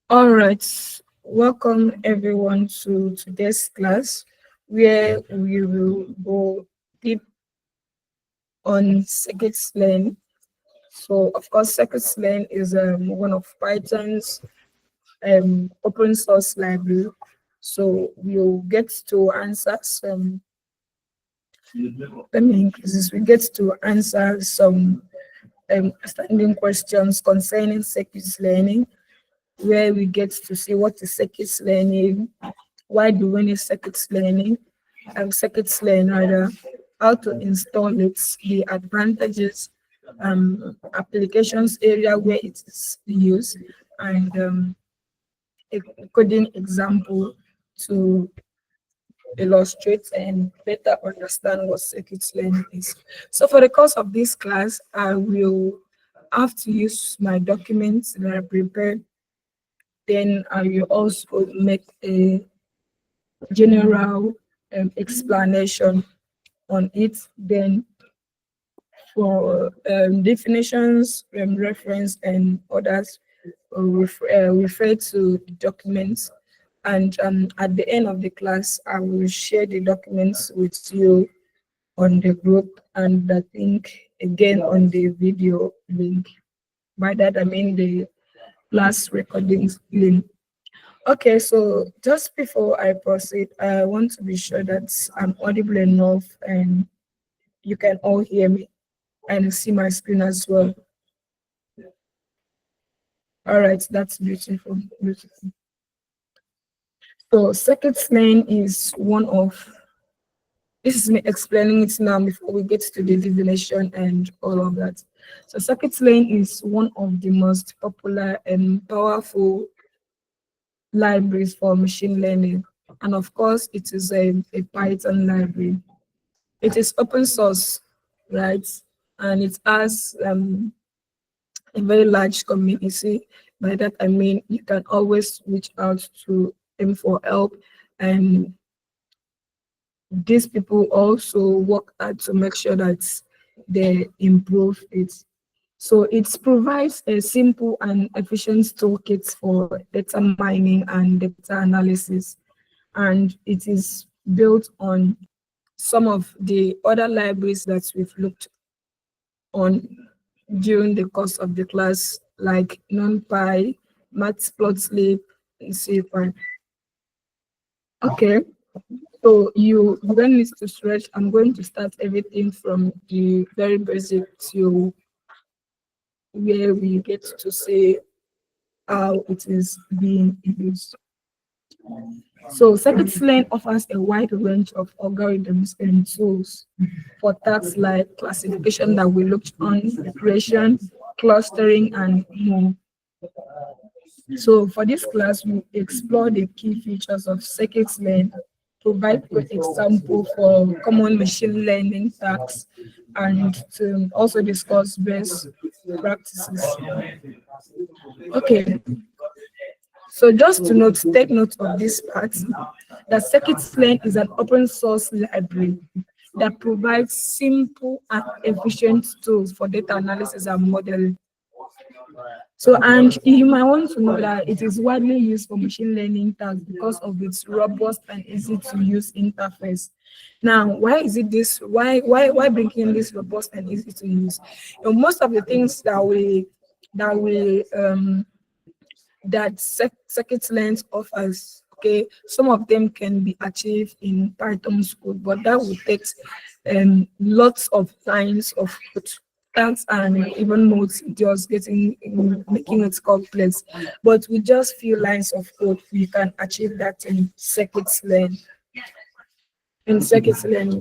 All right, welcome everyone to today's class where we will go deep on Scikit-learn. So, of course, Scikit-learn is one of Python's open source library. So we'll get to answer some. Let me increase this. We get to answer some standing questions concerning Scikit-learning, where we get to see what is Scikit-learning, why do we need Scikit-learning, Scikit-learn rather, how to install it, the advantages, applications area where it is used, and a coding example to illustrate and better understand what Scikit-learn is. So for the course of this class, I will have to use my documents that I prepared. Then I will also make a general explanation on it. Then for definitions, reference, and others, refer to the documents. And at the end of the class, I will share the documents with you on the group, and I think again on the video link. By that, I mean the class recordings link. Okay, so just before I proceed, I want to be sure that I'm audible enough and you can all hear me and see my screen as well. All right, that's beautiful, beautiful. So Scikit-learn is one of, this is me explaining it now before we get to the definition and all of that. So Scikit-learn is one of the most popular and powerful libraries for machine learning. And of course, it is a Python library. It is open source, right? And it has a very large community. By that, I mean, you can always reach out to them for help. And these people also work hard to make sure that they improve it. So it provides a simple and efficient toolkit for data mining and data analysis. And it is built on some of the other libraries that we've looked on during the course of the class, like NumPy, Matplotlib, and CPy. Okay, so you don't need to stretch. I'm going to start everything from the very basic to where we get to see how it is being used. So Scikit-learn offers a wide range of algorithms and tools for tasks like classification that we looked on, regression, clustering, and more. So for this class, we explore the key features of Scikit-learn, provide good example for common machine learning tasks, and to also discuss best practices. Okay. So just to note, take note of this part, that Scikit-learn is an open source library that provides simple and efficient tools for data analysis and modeling. So, and you might want to know that it is widely used for machine learning tasks because of its robust and easy to use interface. Now, why is it this? Why bring in this robust and easy to use? You know, most of the things that Scikit-learn offers, okay, some of them can be achieved in Python's code, but that would take lots of lines of code. Tasks and even more just making it complex. But with just few lines of code, we can achieve that in Scikit-learn.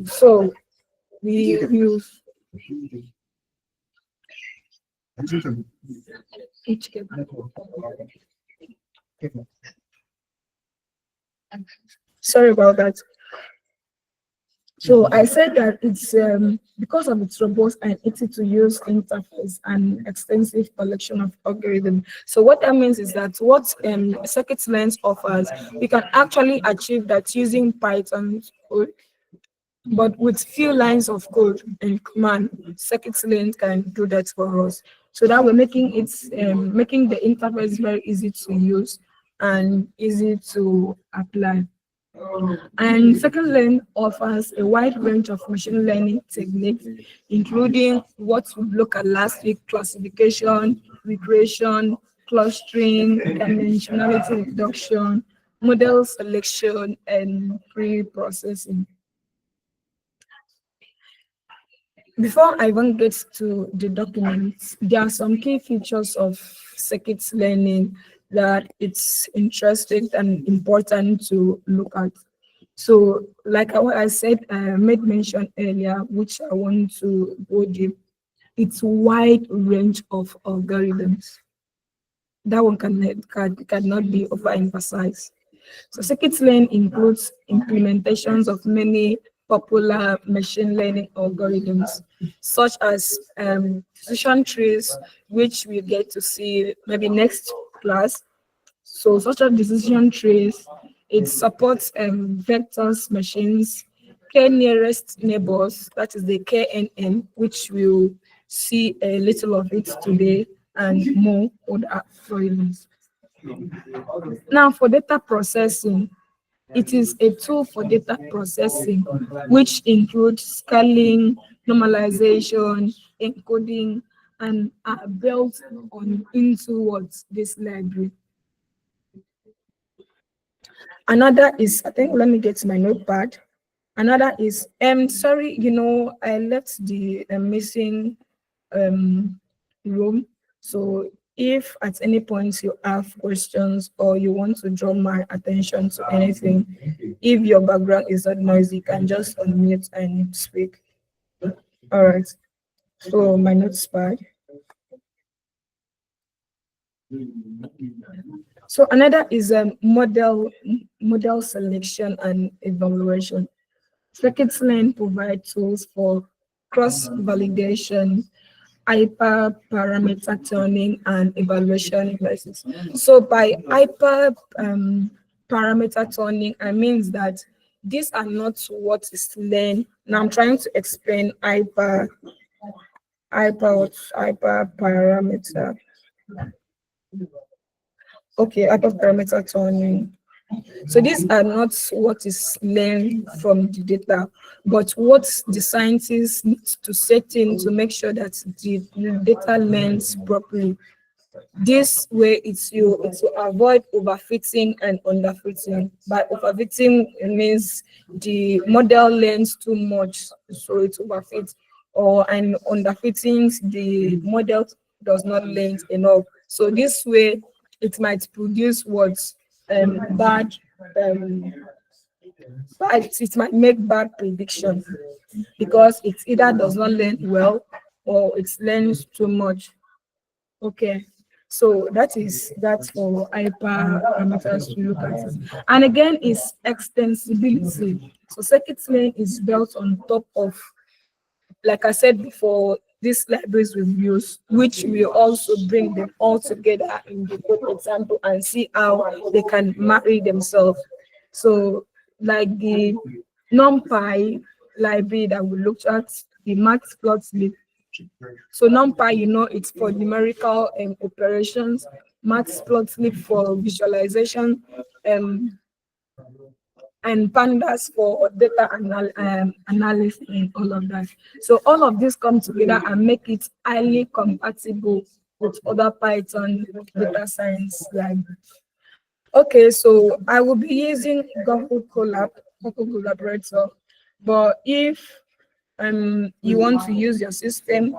So we use each cable. Sorry about that. So I said that it's because of its robust and easy to use interface and extensive collection of algorithms. So what that means is that what Scikit-learn offers, we can actually achieve that using Python code, but with few lines of code and command, Scikit-learn can do that for us. So that we're making it making the interface very easy to use and easy to apply. And Scikit-learn offers a wide range of machine learning techniques, including what we looked at last week: classification, regression, clustering, dimensionality reduction, model selection, and pre-processing. Before I even get to the documents, there are some key features of Scikit-learning that it's interesting and important to look at. So, like what I said, I made mention earlier, which I want to go deep. It's wide range of algorithms. That one cannot be overemphasized. So Scikit-learn includes implementations of many popular machine learning algorithms, such as decision trees, which we get to see maybe next class. So such as decision trees, it supports vectors machines, k-nearest neighbors, that is the KNN, which we'll see a little of it today, and more other algorithms. Now, for data processing, it is a tool for data processing, which includes scaling, normalization, encoding, and are built on into what this library. Another is, I think, let me get to my notepad. Another is, sorry, I left the missing room. So if at any point you have questions or you want to draw my attention to anything, if your background is not noisy, you can just unmute and speak. All right. So my notepad. So another is model selection and evaluation. Scikit-learn provide tools for cross-validation, hyper-parameter tuning, and evaluation devices. So by hyper-parameter tuning, I means that these are not what is learned. Now I'm trying to explain hyper-parameter. Okay, hyper-parameter tuning. So these are not what is learned from the data, but what the scientists need to set in to make sure that the data learns properly. This way, it will avoid overfitting and underfitting. By overfitting, it means the model learns too much, so it overfits, and underfitting, the model does not learn enough. So this way, it might produce what's bad. But it might make bad predictions because it either does not learn well or it learns too much. Okay, so that's for hyperparameters to look at it. And again, is extensibility. So Scikit-learn is built on top of, like I said before, these libraries we've used, which will also bring them all together in the code example and see how they can marry themselves. So like the NumPy library that we looked at, the matplotlib. So NumPy, it's for numerical operations, matplotlib for visualization, and pandas for data analysis and all of that. So all of this come together and make it highly compatible with other Python data science libraries. Okay, so I will be using Google Collaborator, but if you want to use your system,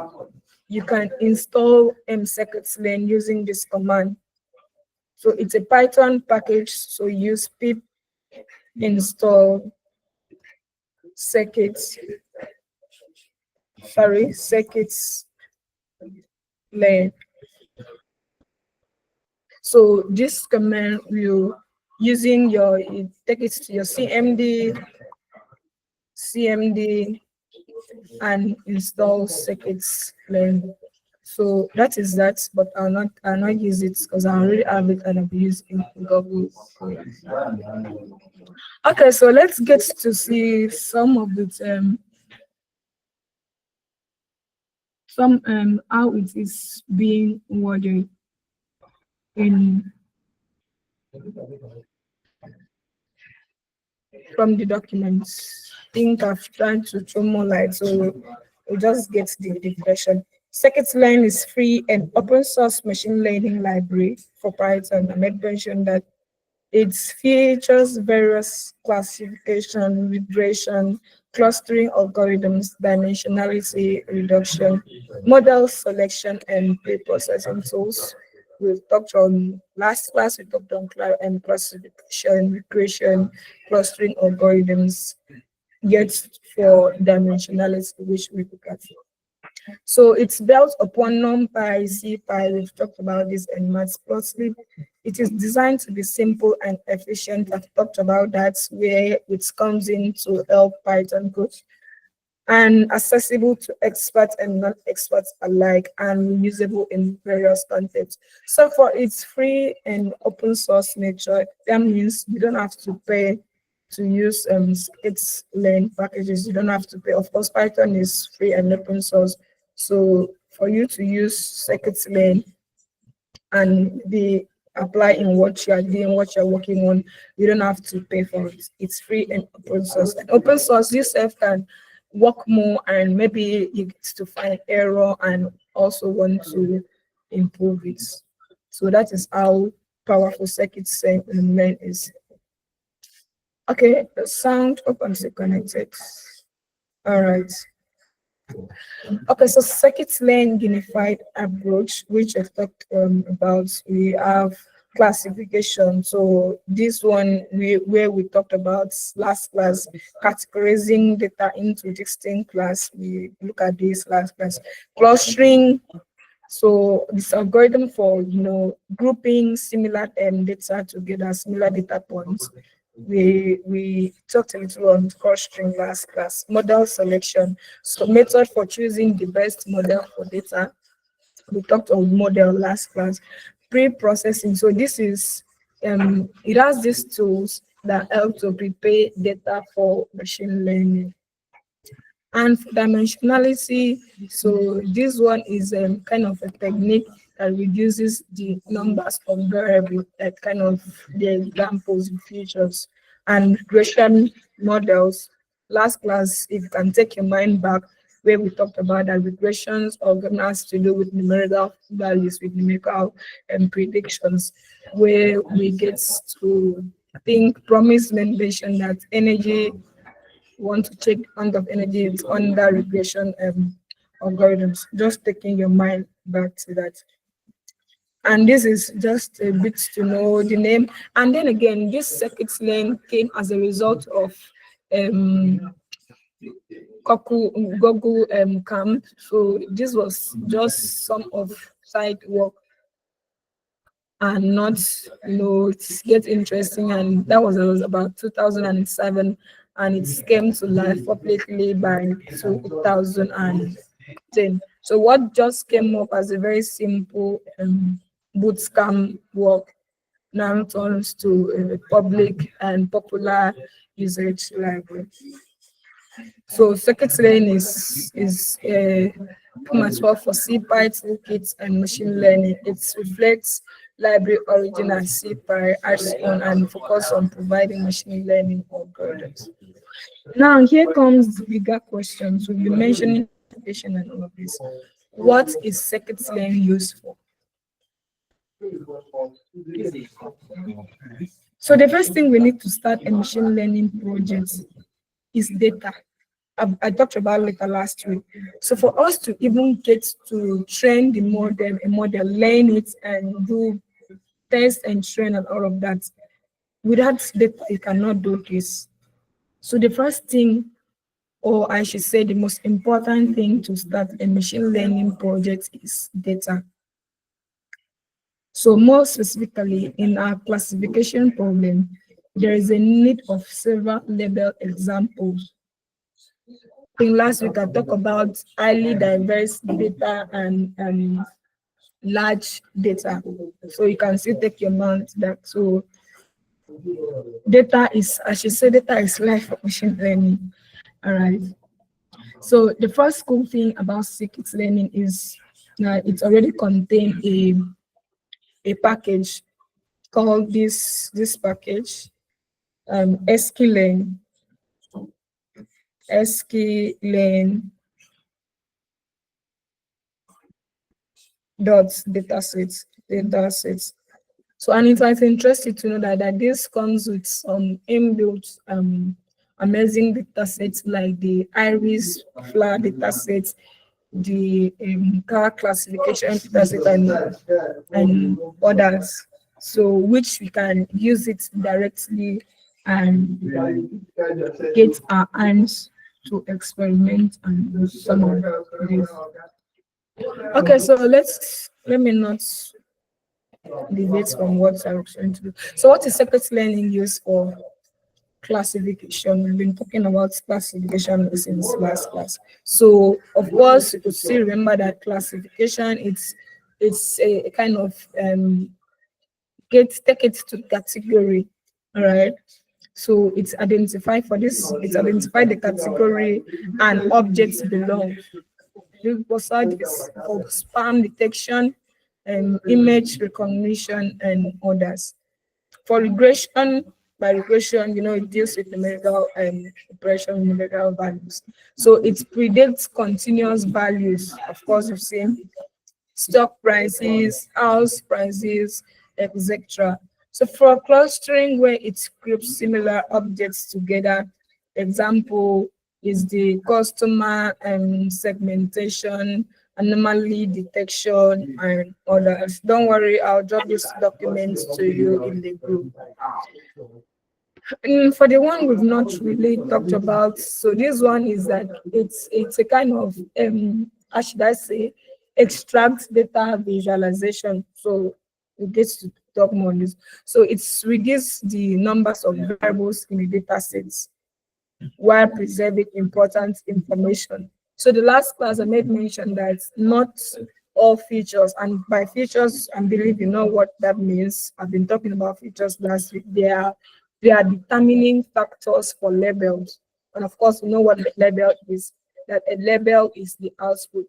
you can install Scikit-learn using this command. So it's a Python package, so use pip install Scikit-learn. So this command will using take it to your CMD and install Scikit-learn. So that is that, but I'll not use it because I already have it and I'll be using Google. Okay, so let's get to see some of it. some how it is being worded in from the documents. I think I've tried to throw more light, so we just get the definition. Scikit-learn is free and open source machine learning library for Python. I made mention that it features various classification, regression, clustering algorithms, dimensionality reduction, model selection, and pre-processing tools. We've talked on last class, we talked on classification, regression, clustering algorithms, yet for dimensionality, which we look at. So it's built upon NumPy, CPy. We've talked about this, and Matplotlib. It is designed to be simple and efficient. I've talked about that, where it comes in to help Python code, and accessible to experts and non-experts alike, and usable in various contexts. So for its free and open source nature, that means you don't have to pay to use Scikit-learn packages. You don't have to pay. Of course, Python is free and open source. So for you to use Scikit-learn and be apply in what you are doing, what you're working on, you don't have to pay for it. It's free and open source. And open source, yourself can work more, and maybe you get to find error and also want to improve it. So that is how powerful Scikit-learn is. Okay, the sound up and stay connected. All right. Okay, so Scikit-learn unified approach, which I talked about, we have classification. So this one where we talked about last class, categorizing data into distinct class. We look at this last class. Clustering. So this algorithm for grouping similar data together, similar data points. We talked a little on clustering last class. Model selection, so method for choosing the best model for data. We talked on model last class. Pre-processing, so this is it has these tools that help to prepare data for machine learning. And for dimensionality, so this one is kind of a technique that reduces the numbers of variables, that kind of the examples and features. And regression models, last class, if you can take your mind back, where we talked about that regressions organized to do with numerical values, with numerical predictions, where we get to think promise mention that energy want to check amount of energy it's under regression algorithms. Just taking your mind back to that. And this is just a bit to know the name. And then again, this Scikit-learn came as a result of Google camp. So this was just some of side work and not, it gets interesting. And that was about 2007, and it came to life publicly by 2010. So what just came up as a very simple bootcamp work now turns to a public and popular usage library. So Scikit-learn is much more for CPy toolkits and machine learning. It reflects library origin as CPy, adds on and focus on providing machine learning algorithms. Now here comes the bigger question. So you mentioned application and all of this. What is Scikit-learn used for? So the first thing we need to start a machine learning project is data. I talked about it last week. So for us to even get to train the model, learn it and do test and train and all of that, without data, you cannot do this. So the first thing, or I should say the most important thing to start a machine learning project is data. So more specifically, in our classification problem, there is a need of several label examples. In last week, I talked about highly diverse data and large data. So you can still take your mind back. So data is, I should say, data is life of machine learning. All right. So the first cool thing about Scikit learning is that it already contains a package called this package Sklearn Sklearn dot datasets. So, and it's interesting to know that this comes with some inbuilt amazing datasets like the iris flower datasets, the car classification dataset, and others. So, which we can use it directly and get our hands to experiment and do some of this. Okay, so let me not deviate from what I'm trying to do. So what is separate learning used for? Classification. We've been talking about classification since last class. So of course you could still remember that classification it's a kind of take it to category. All right. So it's identified for this, it's identified the category and objects belong. Besides this, for spam detection, image recognition, and others. For regression, by regression, it deals with numerical operation, numerical values. So it predicts continuous values. Of course, you've seen stock prices, house prices, etc. So for clustering where it groups similar objects together, example is the customer segmentation, anomaly detection, and others. Don't worry, I'll drop this document to you in the group. For the one we've not really talked about, so this one is that it's a kind of how should I say, extract data visualization. So we get to talk more on this. So it's reduce the numbers of variables in the data sets while preserving important information. So the last class I made mention that not all features, and by features I believe you know what that means. I've been talking about features last week. They are determining factors for labels. And of course, you know what the label is, that a label is the output.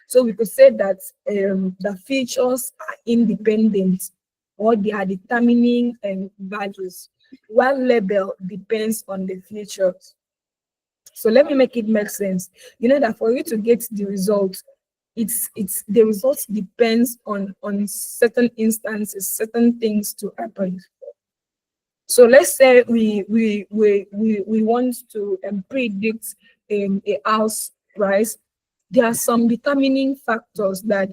So we could say that the features are independent, or they are determining values, while label depends on the features. So let me make it make sense. You know that for you to get the result, it's the results depends on certain instances, certain things to happen. So let's say we want to predict a house price. There are some determining factors that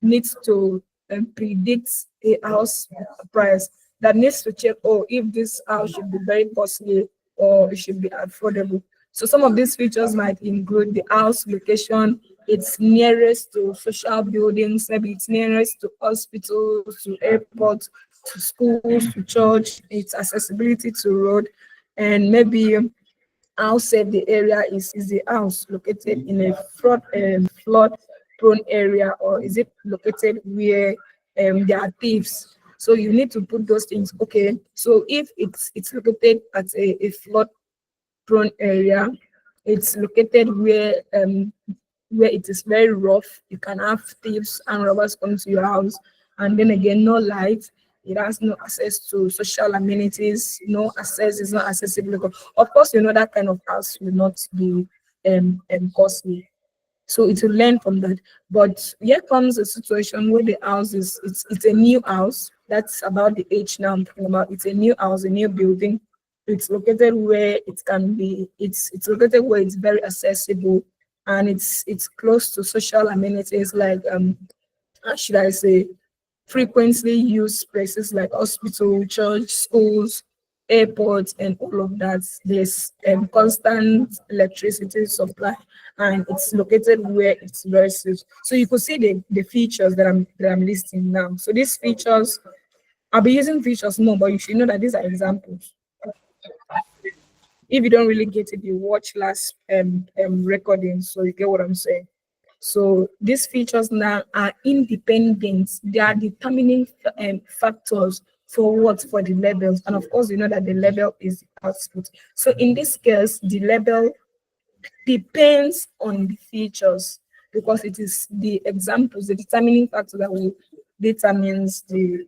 needs to predict a house price, that needs to check, oh, if this house should be very costly or it should be affordable. So some of these features might include the house location, it's nearest to social buildings, maybe it's nearest to hospitals, to airports, to schools, to church, its accessibility to road, and maybe how safe the area is the house located in a flood prone area, or is it located where there are thieves? So you need to put those things. Okay, so if it's located at a flood prone area, it's located where it is very rough, you can have thieves and robbers come to your house, and then again, no light, it has no access to social amenities, no access, is not accessible. Of course, that kind of house will not be costly. So it will learn from that. But here comes a situation where the house it's a new house. That's about the age now I'm talking about. It's a new house, a new building. It's located where it can be, it's located where it's very accessible, and it's close to social amenities like how should I say, frequently used places like hospital, church, schools, airports, and all of that. There's constant electricity supply, and it's located where it's very safe. So you could see the features that I'm listing now. So these features, I'll be using features more, but you should know that these are examples. If you don't really get it, you watch last recording, so you get what I'm saying. So these features now are independent. They are determining factors for what? For the labels. And of course, you know that the label is the output. So in this case, the label depends on the features, because it is the examples, the determining factor that will determines the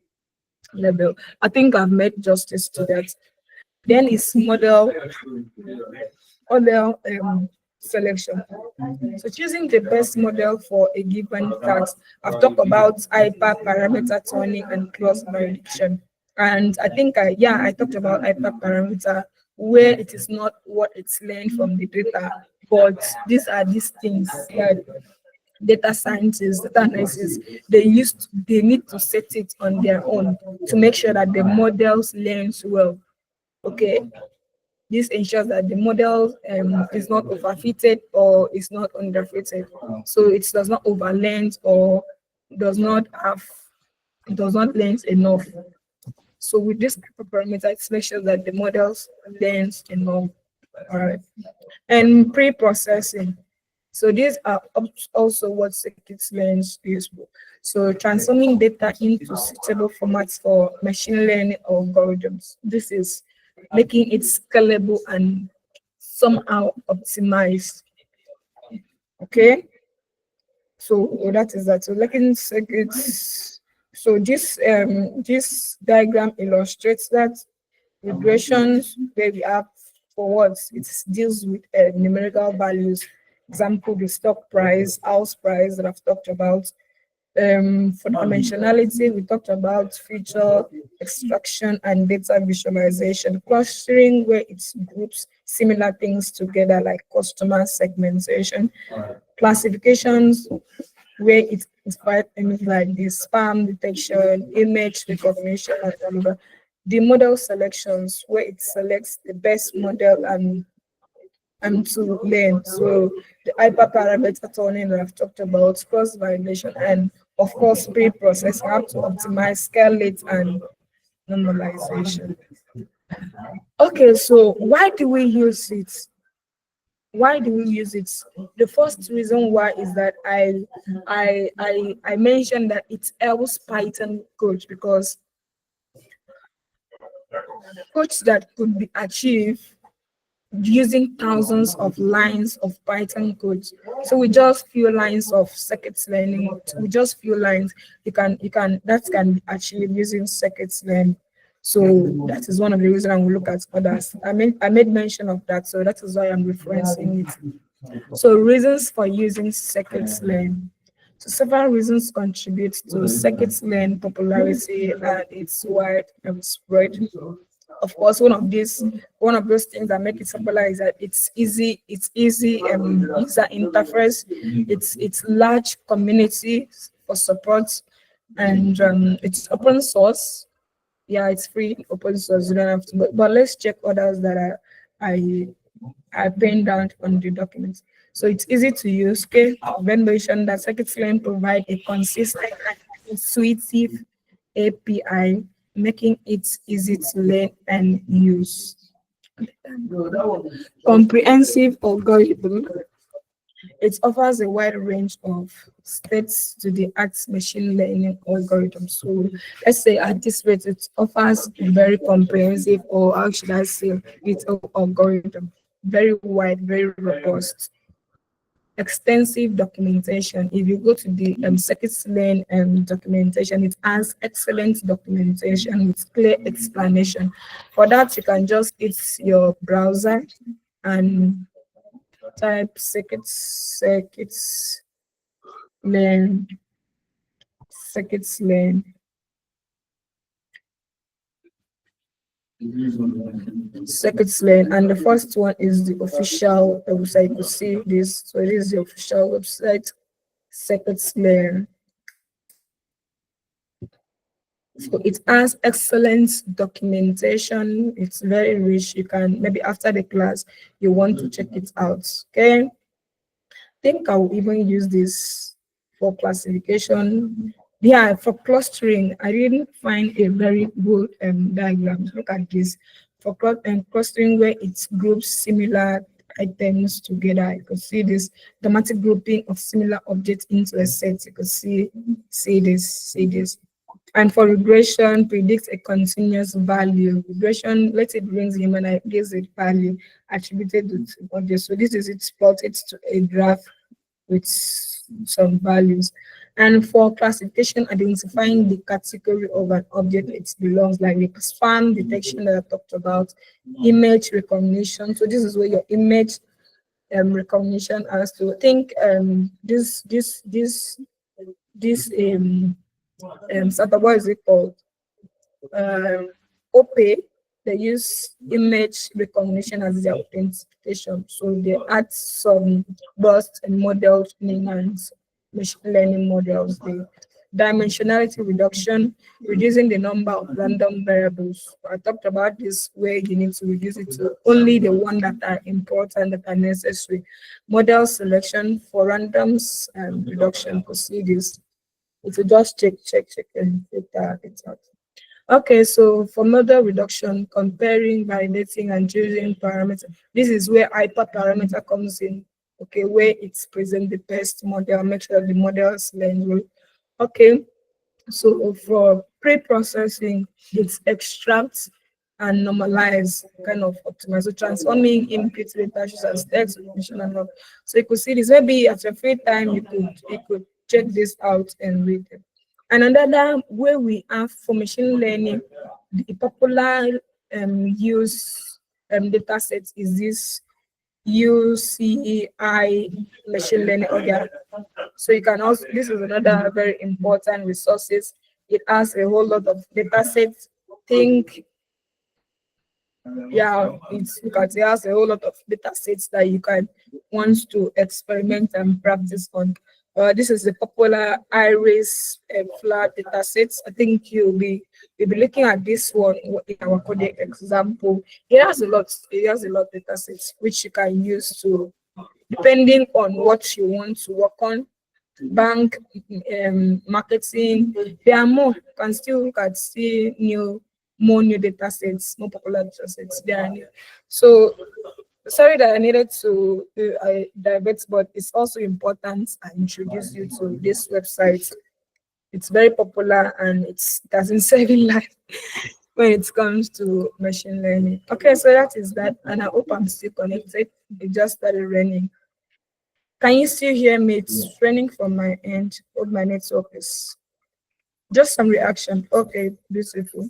level. I think I've made justice to that. Then it's model selection. So choosing the best model for a given task. I've talked about hyper parameter tuning and cross validation. And I think I talked about hyper parameter, where it is not what it's learned from the data, but these things that data scientists, data analysts, they need to set it on their own to make sure that the models learns well. Okay, this ensures that the model is not overfitted or is not underfitted, so it does not overlearn or does not have does not learn enough. So with this parameter, it makes sure that the models learns enough. All right, and pre-processing. So these are also what Scikit-learn is useful. So transforming data into suitable formats for machine learning algorithms. This is making it scalable and somehow optimized. Okay, so that is that. So looking circuits. So this diagram illustrates that regressions where we have for words, it deals with numerical values. Example, the stock price, house price that I've talked about. For dimensionality, we talked about feature extraction and data visualization. Clustering, where it groups similar things together, like customer segmentation. Classifications, where it inspired things like the spam detection, image recognition, and all of that. The model selections, where it selects the best model and to learn. So the hyperparameter tuning that I've talked about, cross validation, and of course pre-processing, how to optimize, scale it, and normalization. Okay, so why do we use it? Why do we use it? The first reason why is that I mentioned that it helps Python code, because codes that could be achieved using thousands of lines of Python code. So with just few lines of circuit learning, with just few lines, that can be achieved using circuit learning. So that is one of the reasons I will look at others. I made mention of that, so that is why I'm referencing it. So reasons for using Scikit-learn. So several reasons contribute to Scikit-learn popularity and its wide spread. Of course, one of those things that make it popular is that it's easy user interface. It's large community for support, and it's open source. Yeah, it's free, open source. You don't have to. But let's check others that I pinned down on the documents. So it's easy to use. Okay, Ben mentioned that Scikit-learn provide a consistent and intuitive API, making it easy to learn and use. Comprehensive algorithm. It offers a wide range of state-to-the-art machine learning algorithms. So let's say at this rate, it offers a very comprehensive, or how should I say, it's an algorithm, very wide, very robust. Extensive documentation. If you go to the Scikit-learn documentation, it has excellent documentation with clear explanation. For that, you can just hit your browser and type Scikit-learn, Scikit-learn. Scikit-learn, and the first one is the official website. You can see this. So it is the official website, Scikit-learn. So it has excellent documentation. It's very rich. You can, maybe after the class, you want to check it out. Okay. I think I will even use this for classification. Yeah, for clustering, I didn't find a very good diagram. Look at this. For clustering, where it groups similar items together, you can see this automatic grouping of similar objects into a set. You can see this. And for regression, predicts a continuous value. Regression, let's say it brings gives it value attributed to object. So this is it plotted to a graph with some values. And for classification, identifying the category of an object it belongs, like the spam detection that I talked about, image recognition. So this is where your image recognition has to think this sort of, what is it called? OPE, they use image recognition as their authentication. So they add some burst and model training and machine learning models. The dimensionality reduction, reducing the number of random variables. I talked about this where you need to reduce it to only the one that are important, that are necessary. Model selection for randoms and reduction procedures. It will just check and filter it out. Okay, so for model reduction, comparing, validating, and choosing parameter, this is where hyperparameter comes in. Okay, where it's present the best model, make sure the model is learned well. Okay, so for pre-processing, it's extract and normalize, kind of optimize. So transforming input data as text, information, and all. So you could see this. Maybe at your free time, you could check this out and read it. And another way we have for machine learning, the popular use data set is this UCI machine learning organ. So you can also, this is another very important resources. It has a whole lot of data sets. Think, yeah, it's because it has a whole lot of data sets that you can want to experiment and practice on. This is a popular iris flat data sets. I think you'll be looking at this one in our coding example. It has a lot of data sets which you can use to, depending on what you want to work on, bank, marketing. There are more. You can still look at more new data sets, more popular data sets. There are new. So sorry that I needed to divert, but it's also important I introduce you to this website. It's very popular and it doesn't save in life when it comes to machine learning. Okay, so that is that, and I hope I'm still connected. It just started raining. Can you still hear me? It's raining from my end. Hope my network is just some reaction. Okay, beautiful.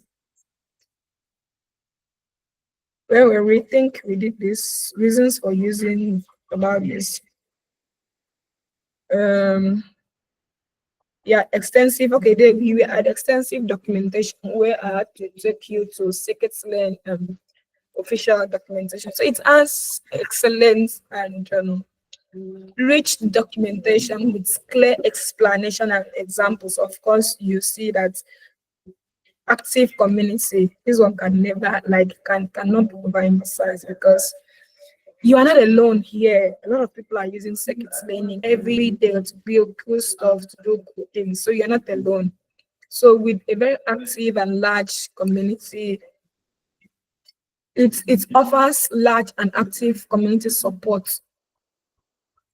Well, we think we did this. Reasons for using about this. Yeah, extensive. Okay, there we had extensive documentation where I had to take you to Scikit-learn official documentation. So it has excellent and rich documentation with clear explanation and examples. Of course, you see that active community. This one can never cannot be overemphasized because you are not alone here. A lot of people are using circuit learning every day to build cool stuff, to do cool things. So you're not alone. So with a very active and large community, it offers large and active community support.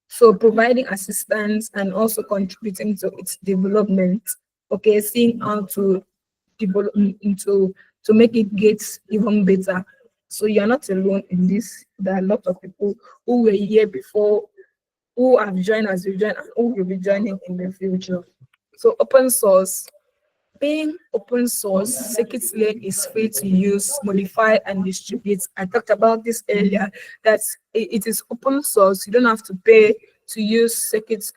So providing assistance and also contributing to its development. Okay, seeing how to develop into to make it get even better. So you're not alone in this. There are a lot of people who were here before, who have joined as you join, and who will be joining in the future. So open source. Being open source, Scikit-learn is free to use, modify, and distribute. I talked about this earlier, that it is open source. You don't have to pay to use Scikit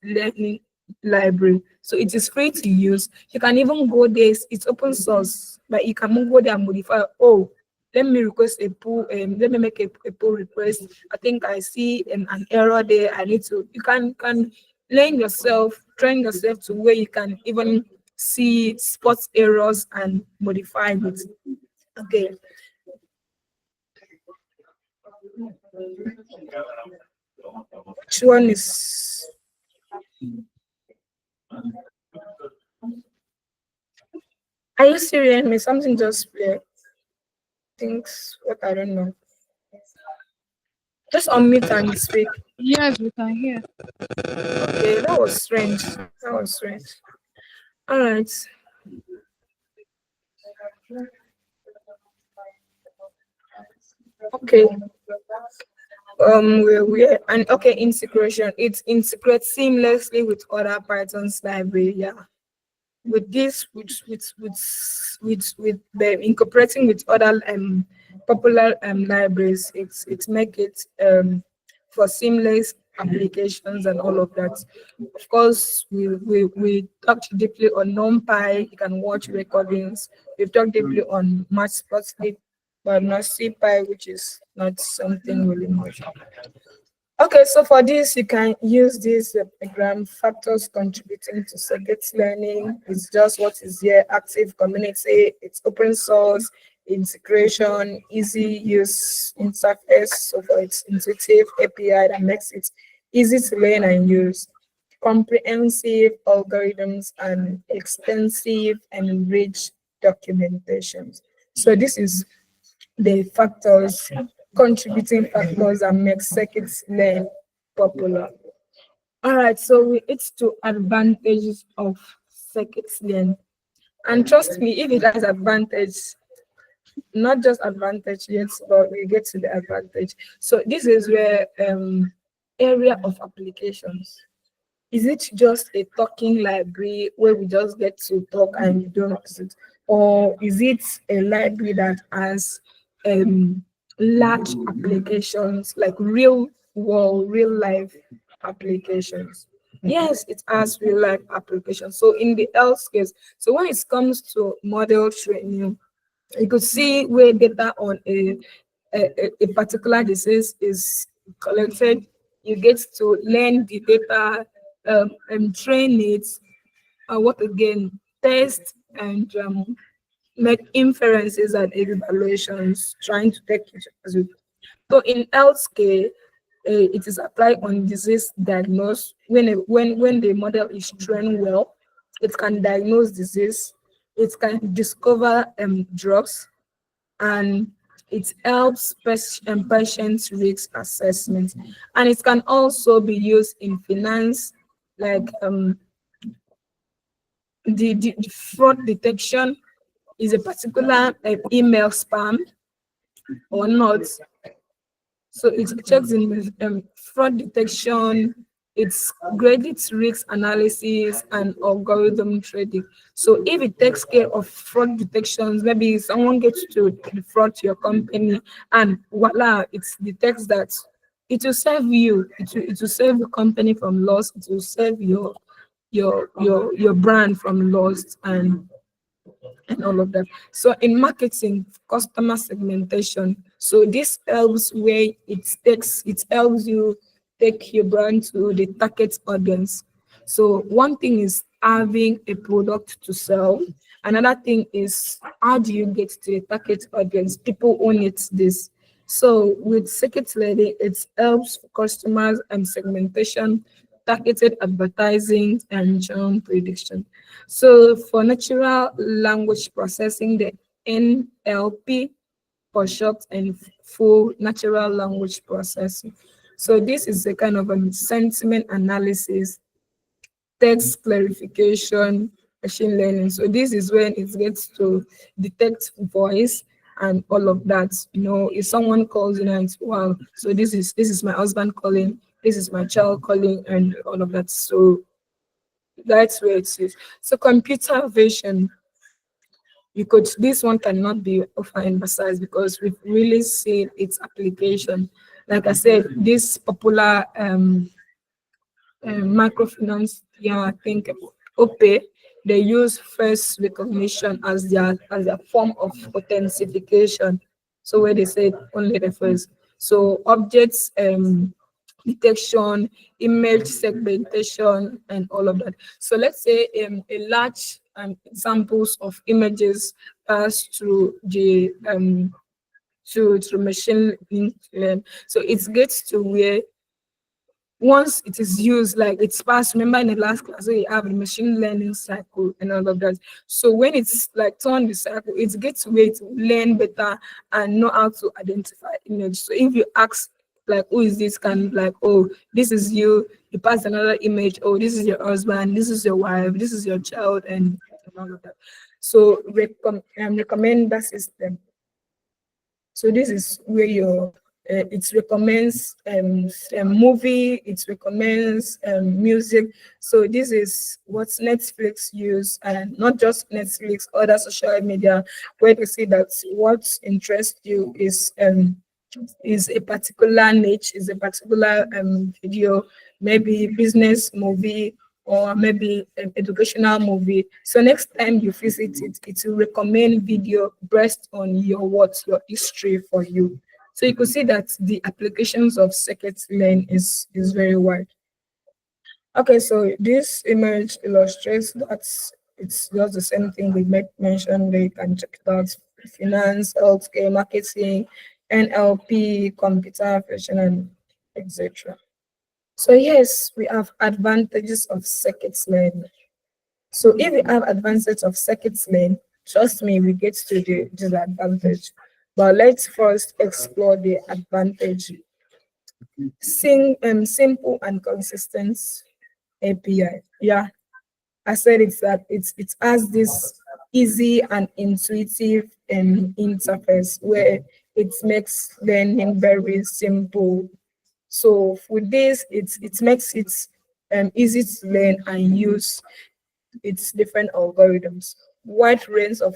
learning library. So it is free to use. You can even go there, it's open source, but you can go there and modify. Oh, let me request a pull, let me make a pull request. I think I see an error there. I need to, you can train yourself to where you can even see spot errors and modify it. Okay. Which one is? Are you still hearing me? Something just thinks what I don't know. Just unmute and speak. Yes, we can hear. Okay, that was strange. All right. Okay. And okay, integration. It integrates seamlessly with other Python's library. Yeah. With this, with the incorporating with other popular libraries, it's make it for seamless applications and all of that. Of course, we talked deeply on NumPy. You can watch recordings. We've talked deeply on Matplotlib, but not CPy, which is not something really much. Okay, so for this, you can use this program, factors contributing to circuit learning. It's just what is here, active community, it's open source, integration, easy use interface, so for its intuitive API that makes it easy to learn and use, comprehensive algorithms, and extensive and rich documentations. So this is the factors, contributing factors that make Scikit-learn popular. All right, so it's to advantages of Scikit-learn. And trust me, if it has advantage, not just advantage yet, but we get to the advantage. So this is where area of applications. Is it just a talking library where we just get to talk and you don't sit? Or is it a library that has large applications, like real world, real life applications? Yes, it has real life applications. So in the else case, so when it comes to model training, you could see where data on a particular disease is collected. You get to learn the data and train it, what again, test and make inferences and evaluations, trying to take it as well. So in healthcare, it is applied on disease diagnose. When the model is trained well, it can diagnose disease, it can discover drugs, and it helps patients risk assessment. And it can also be used in finance, like the fraud detection. Is a particular email spam or not? So it checks in fraud detection, it's credit risk analysis and algorithm trading. So if it takes care of fraud detections, maybe someone gets to defraud your company and voila, it detects that, it will save you, it will save the company from loss, it will save your brand from loss and all of that. So in marketing, customer segmentation. So this helps where it helps you take your brand to the target audience. So one thing is having a product to sell. Another thing is how do you get to the target audience? People who need this. So with circuit learning, it helps customers and segmentation, targeted advertising, and churn prediction. So for natural language processing, the NLP for short and full natural language processing. So this is a kind of a sentiment analysis, text clarification, machine learning. So this is when it gets to detect voice and all of that. If someone calls in and wow, so this is my husband calling, this is my child calling, and all of that. So that's where it is. So computer vision, this one cannot be overemphasized because we've really seen its application. Like I said, this popular microfinance, yeah, I think OPE, they use face recognition as their form of authentication. So where they say only the face. So objects detection, image segmentation, and all of that. So let's say a large examples of images pass through the to machine learning. So it gets to where once it is used, like it's passed, remember in the last class, we have the machine learning cycle and all of that. So when it's like turn the cycle, it gets way to learn better and know how to identify image. So if you ask, like, who is this, can like, oh, this is you, you pass another image, oh, this is your husband, this is your wife, this is your child, and all of that. So recommend that system. So this is where your it recommends movie, it recommends music. So this is what Netflix use, and not just Netflix, other social media, where they see that what interests you is a particular niche, is a particular video, maybe business movie or maybe an educational movie. So next time you visit it, it will recommend video based on your history for you. So you could see that the applications of Scikit-learn is very wide. Okay, so this image illustrates that it's just the same thing we mentioned. You can check it out: finance, healthcare, marketing, NLP, computer vision, and etc. So yes, we have advantages of Scikit-learn. So if we have advantages of Scikit-learn, trust me, we get to the disadvantage. But let's first explore the advantage. Simple and consistent API. Yeah, I said it's that it has this easy and intuitive interface where it makes learning very simple. So with this, it makes it easy to learn and use its different algorithms, wide range of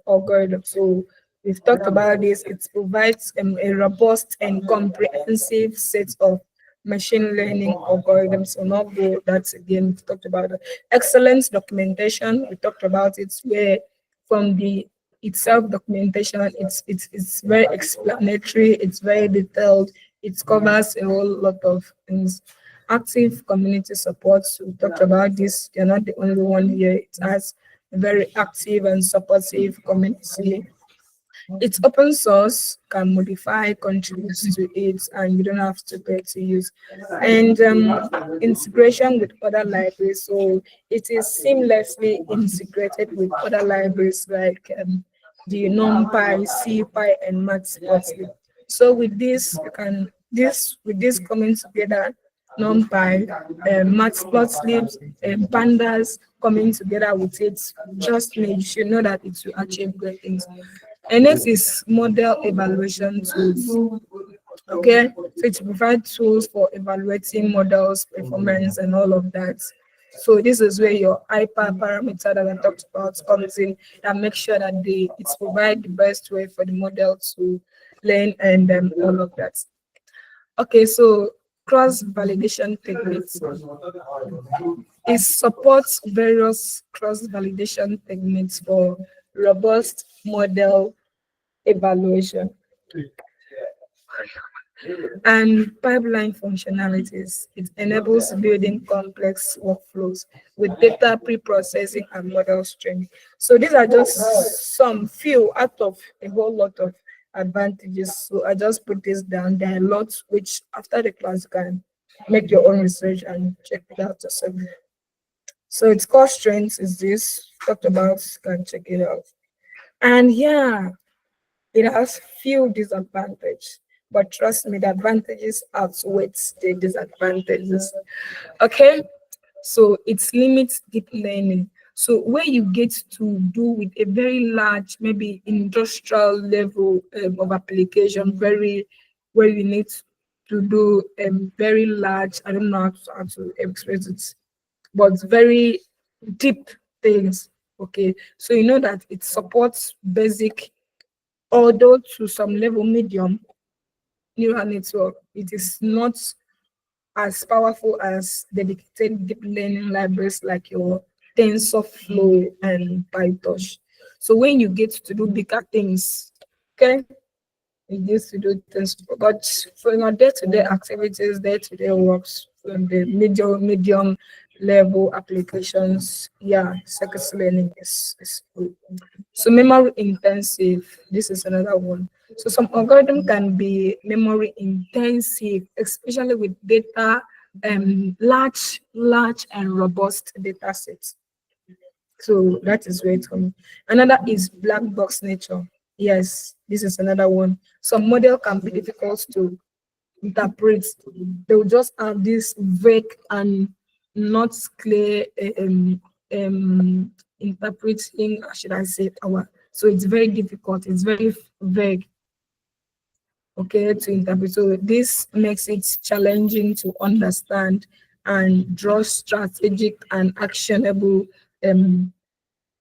algorithms. So we've talked about this. It provides a robust and comprehensive set of machine learning algorithms. So not go that's again we talked about that. Excellent documentation. We talked about it where from the itself documentation, it's very explanatory, it's very detailed, it covers a whole lot of things. Active community support. We talked about this. You're not the only one here. It has a very active and supportive community. It's open source, can modify, contribute to it, and you don't have to pay to use. And integration with other libraries. So it is seamlessly integrated with other libraries like the NumPy, CPy, and Matplotlib. So with this, you can with this coming together, NumPy, Matplotlib, Pandas coming together with it, trust me, you should know that it will achieve great things. And next is model evaluation tools. Okay, so it provides tools for evaluating models, performance, and all of that. So this is where your hyper parameter that I talked about comes in, and make sure that it provide the best way for the model to learn and all of that. Okay, so cross validation techniques. It supports various cross validation techniques for robust model evaluation and pipeline functionalities. It enables building complex workflows with data pre-processing and model training. So these are just some few out of a whole lot of advantages. So I just put this down. There are lots which after the class you can make your own research and check it out yourself. So its core strengths is this, talked about, you can check it out. And yeah, it has few disadvantages, but trust me, the advantages outweigh the disadvantages. Okay, so it limits deep learning. So where you get to do with a very large, maybe industrial level of application, very where you need to do very large. I don't know how to express it, but very deep things. Okay, so you know that it supports basic, although to some level medium neural network, it is not as powerful as dedicated deep learning libraries like your TensorFlow and PyTorch. So when you get to do bigger things, okay, you used to do things, but for your day-to-day activities, day-to-day works, from the medium level applications, yeah, circuit learning is good. So memory intensive, this is another one. So some algorithm can be memory intensive, especially with data, large and robust data sets. So that is where it's coming. Another is black box nature. Yes, this is another one. Some model can be difficult to interpret. They will just have this vague and not clear interpreting, should I say, our. So it's very difficult. It's very vague, okay, to interpret. So this makes it challenging to understand and draw strategic and actionable,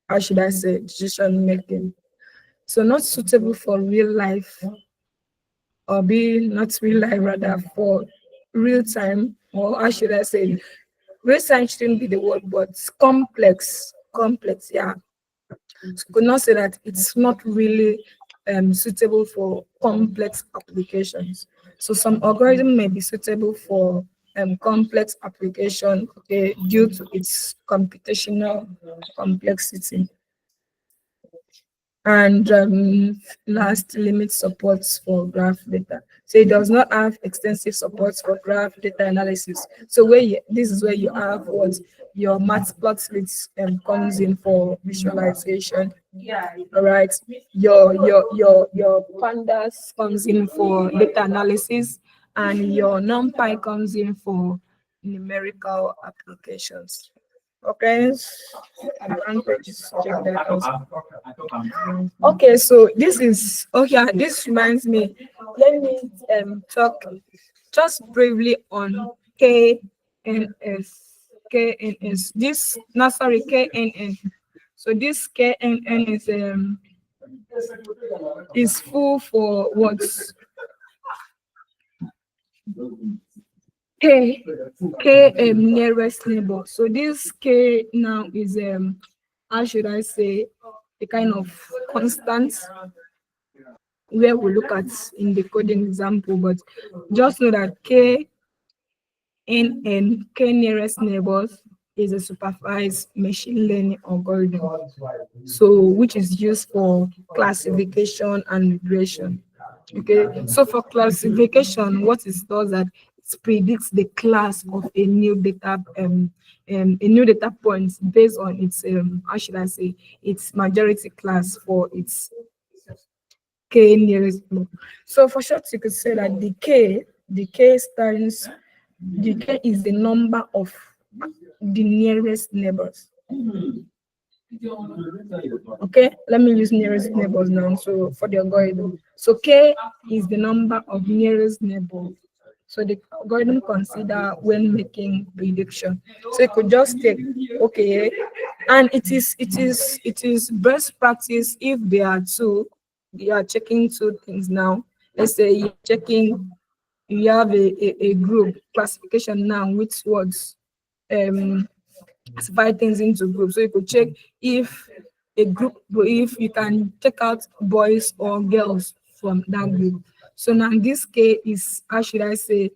how should I say, decision making. So not suitable for real life, or be not real life, rather for real time, or how should I say, real time shouldn't be the word, but complex, yeah. So could not say that it's not really suitable for complex applications. So some algorithm may be suitable for complex application, okay, due to its computational complexity. And last, limit supports for graph data. So it does not have extensive supports for graph data analysis. So this is where you have what your matplotlib comes in for visualization. All right. Your pandas comes in for data analysis, and your numpy comes in for numerical applications. Okay, check that out. Okay, so this is, oh yeah, this reminds me. Let me talk just briefly on KNS. KNS. This, no, sorry, KNN. So this KNN is full for what? K nearest neighbor. So this K now is how should I say, a kind of constant, where we look at in the coding example, but just know that K nearest neighbors is a supervised machine learning algorithm. So which is used for classification and regression. Okay, so for classification, what it does that it predicts the class of a new data point based on its how should I say, its majority class for its K nearest neighbor. So for short, you could say that the K stands, the K is the number of the nearest neighbors. Okay, let me use nearest neighbors now. So for the algorithm, so K is the number of nearest neighbors. So the algorithm consider when making prediction. So it could just take, okay, and it is best practice if there are two, you are checking two things now. Let's say you're checking, you have a group classification now, which words classify things into groups. So you could check if a group, if you can check out boys or girls from that group. So now in this case is, how should I say,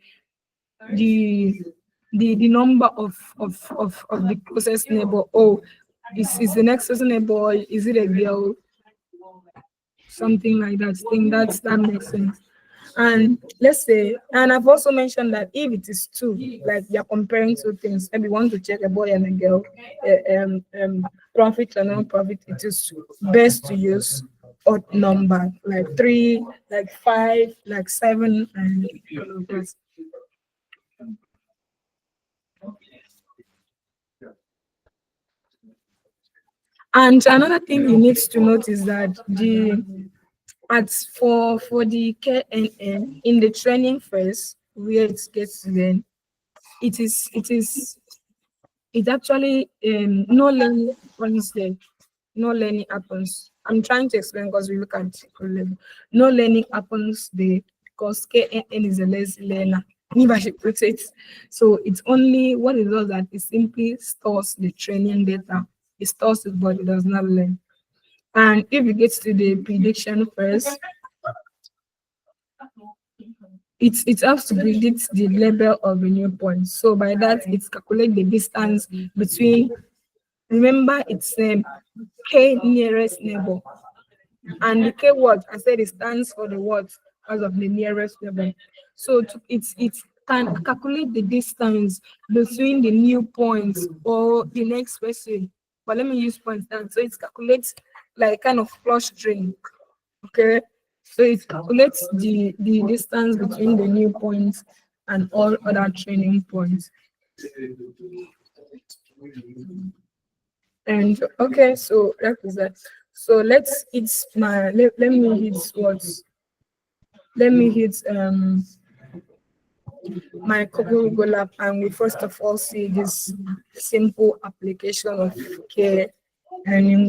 the number of the closest neighbor. Oh, is the next person a boy? Is it a girl? Something like that. I think that makes sense. And let's say, and I've also mentioned that if it is two, like you're comparing two things, maybe you want to check a boy and a girl, profit or non-profit, it is best to use odd number, like 3, like 5, like 7, and all of that. And another thing you need to note is that for the KNN in the training phase, where it gets to then, it actually no learning happens there. No learning happens. I'm trying to explain because we look at level. No learning happens there because KNN is a lazy learner. If I should put it. So it's only what it does, that it simply stores the training data. It stores it, but it does not learn. And if you get to the prediction first, it has to predict the label of a new point. So by that, it calculates the distance between, remember it's K nearest neighbor. And the K word, I said, it stands for the word as of the nearest neighbor. So it can calculate the distance between the new points or the next person. But let me use points down. So it calculates like kind of clustering. Okay. So it calculates the distance between the new points and all other training points. And okay, so that is that. So let's it's my let me hit what let me hit my Google app, and we first of all see this simple application of care learning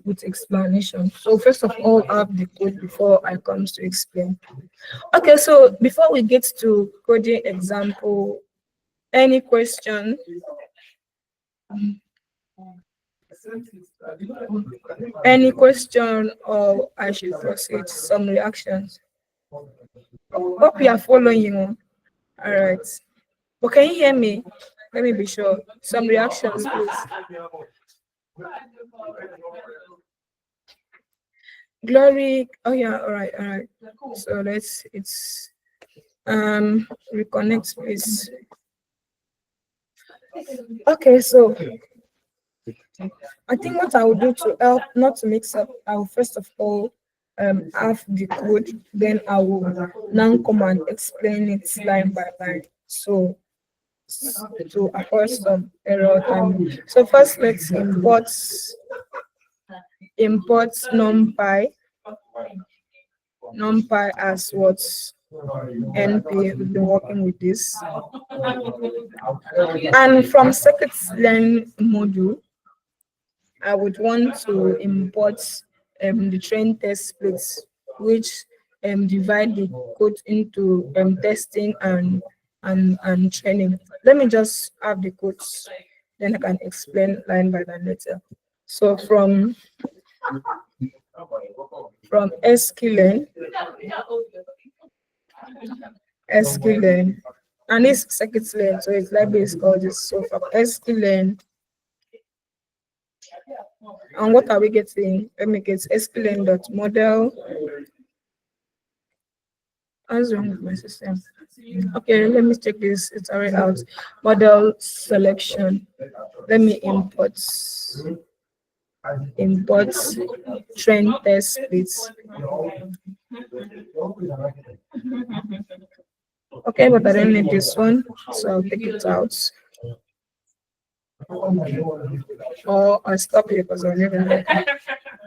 with explanation. So first of all, I have the code before I come to explain. Okay, so before we get to coding example, any question? Any question, or I should proceed? Some reactions. Hope you are following you. All right. But can you hear me? Let me be sure. Some reactions, please. Glory. Oh yeah. All right. All right. So it's reconnect, please. Okay. So I think what I will do to help not to mix up, I will first of all have the code, then I will now come and explain it line by line. So to avoid some error time. So first let's import numpy as what np. We've been working with this. And from Scikit-learn module, I would want to import the train test splits, which divide the code into testing and training. Let me just have the codes, then I can explain line by line later. So from Sklearn, and it's Scikit-learn, so it's library is called this. So from Sklearn, and what are we getting? Let me get Sklearn.model. What's wrong with my system? Okay, let me check this. It's already out. Model selection. Let me import train test splits. Okay, but I don't need this one, so I'll take it out. Or I'll stop here because I'll never know.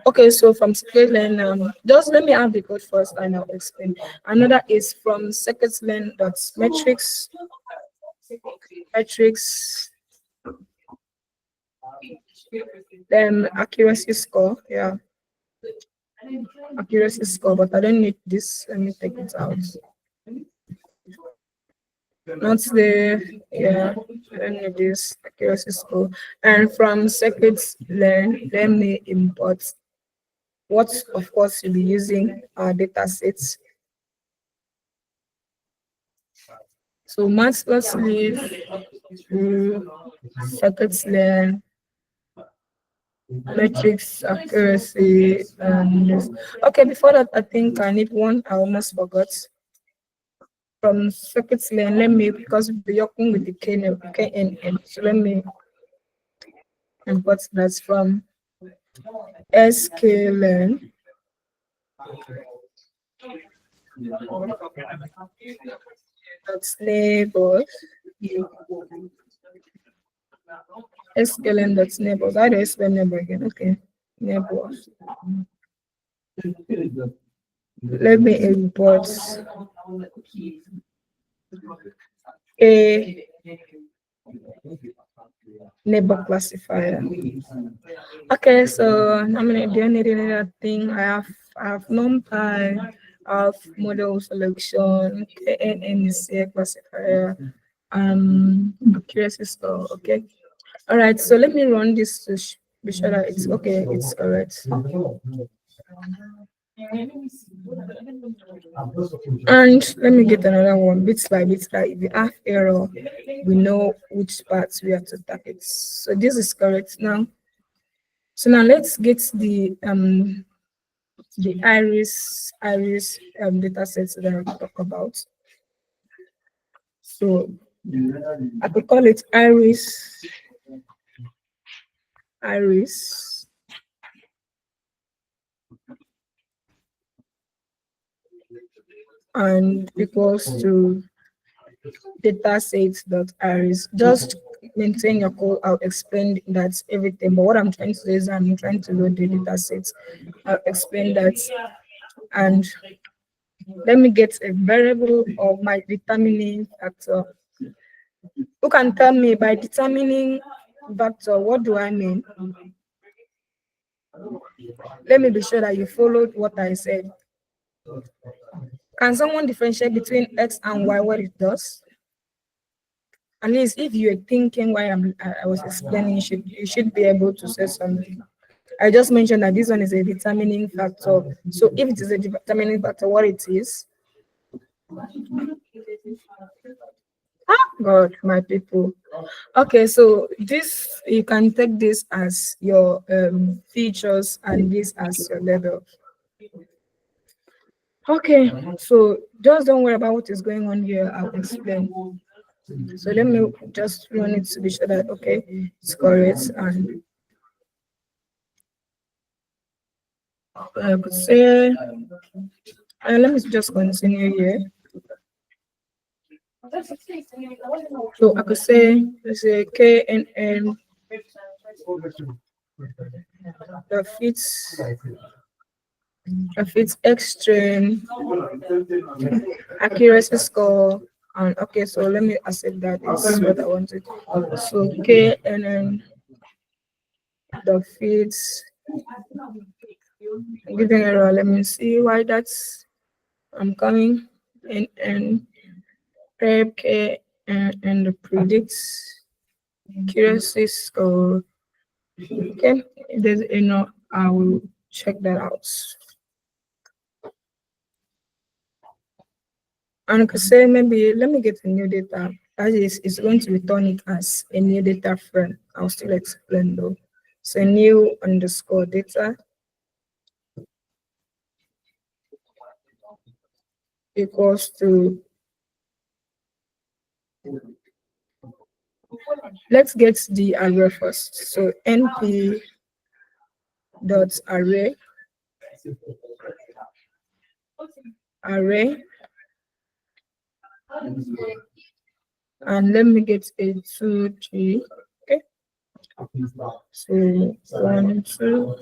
Okay, so from Sklearn, just let me have the code first and I'll explain. Another is from Scikit-learn.metrics. Then accuracy score, yeah. Accuracy score, but I don't need this. Let me take it out. Not the, yeah, I don't need this accuracy score. And from Scikit-learn, let me import what, of course, you'll be using our datasets. So let's leave Scikit-learn metrics accuracy and this. Okay, before that, I think I need one I almost forgot. From Scikit-learn, let me, because we're working with the KNN, so let me import that from Sklearn. That's neighbors. Sklearn that's neighbors. How do I spell neighbor again? Okay, neighbors. Let me import a neighbor classifier. Okay, so how many do I need another thing? I have numpy, I have model selection, KNN is a classifier, accuracy score. Okay. All right, so let me run this to be sure that it's okay, it's correct. And let me get another one, bit by bit. If you have error, we know which parts we have to target. So this is correct now. So now let's get the iris data sets that I talk about. So I could call it iris and equals to datasets.iris. Just maintain your code, I'll explain that everything. But what I'm trying to do is I'm trying to load the data sets. I'll explain that. And let me get a variable of my determining factor. Who can tell me by determining factor, what do I mean? Let me be sure that you followed what I said. Can someone differentiate between X and Y, what it does? At least if you're thinking why I was explaining, you should be able to say something. I just mentioned that this one is a determining factor. So if it is a determining factor, what it is? God, my people. Okay, so this, you can take this as your features and this as your level. Okay, so just don't worry about what is going on here. I'll explain. So let me just run it to be sure that okay, it's correct. And I could say, let me just continue here. So I could say, let's say KNN that fits extreme accuracy score. And okay, so let me accept that is what I wanted. So KNN that fits giving error. Let me see why that's I'm coming and prep K and the predicts accuracy score. Okay, if there's enough, I will check that out. And I could say maybe let me get a new data. That is, it's going to return it as a new data frame. I'll still explain though. So new underscore data equals to, let's get the array first. So np dot array and let me get a 2 3. Okay, so 1 2,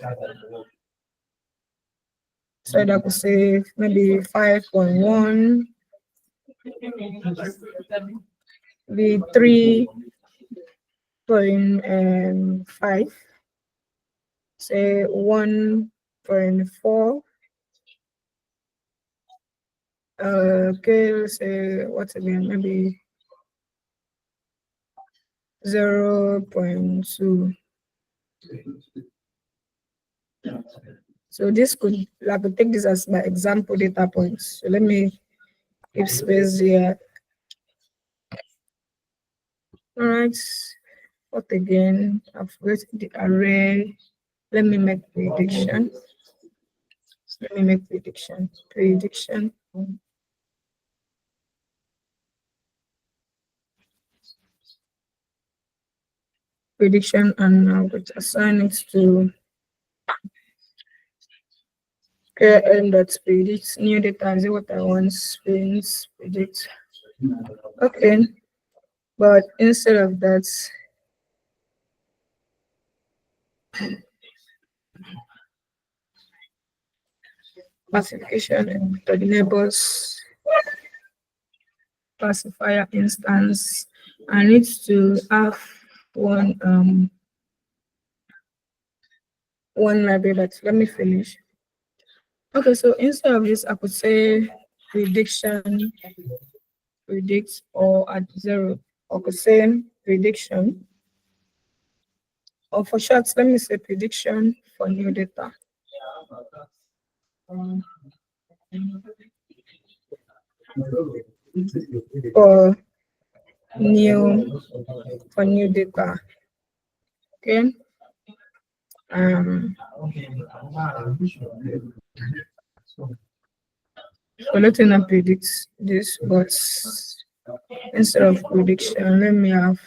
so that could say maybe 5.1 be 3.5, say 1.4. Okay, let's say what's again, maybe 0.2. So this could, I could take this as my example data points. So let me give space here. All right. What again? I've got the array. Let me make prediction. Let me make prediction. Prediction. Prediction, and I'm going to assign it to KN that predicts new data. Is what I want? Spins predict. Okay, but instead of that, classification to the neighbors classifier instance. I need to have one library, but let me finish. Okay, so instead of this, I could say prediction predicts or at 0, or could say prediction, or for short, let me say prediction for new data. For new data. Okay. So let's not predict this, but instead of prediction, let me have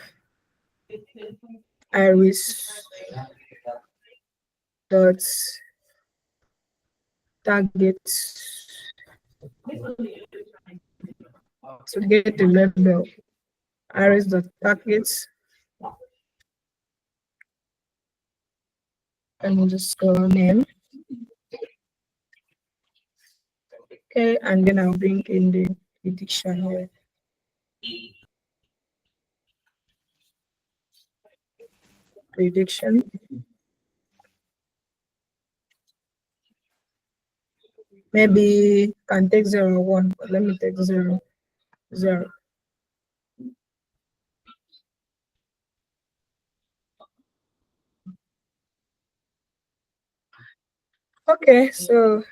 iris dot target to get the level iris dot target underscore name. Okay, and then I'll bring in the prediction here. Prediction. Maybe can take 0, 1, but let me take 0, 0. Okay, so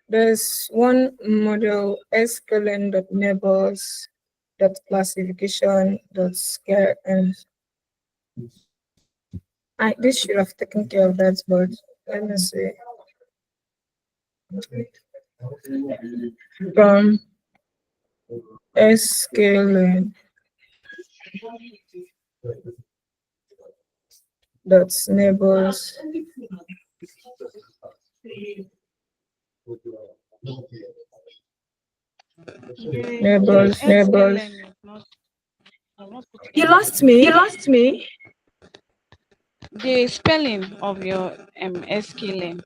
there's one model Sklearn.neighbors.classification.Sklearn. This should have taken care of that, but let me see. From Sklearn dot neighbors neighbors. You lost me. You lost me. The spelling of your Sklearn.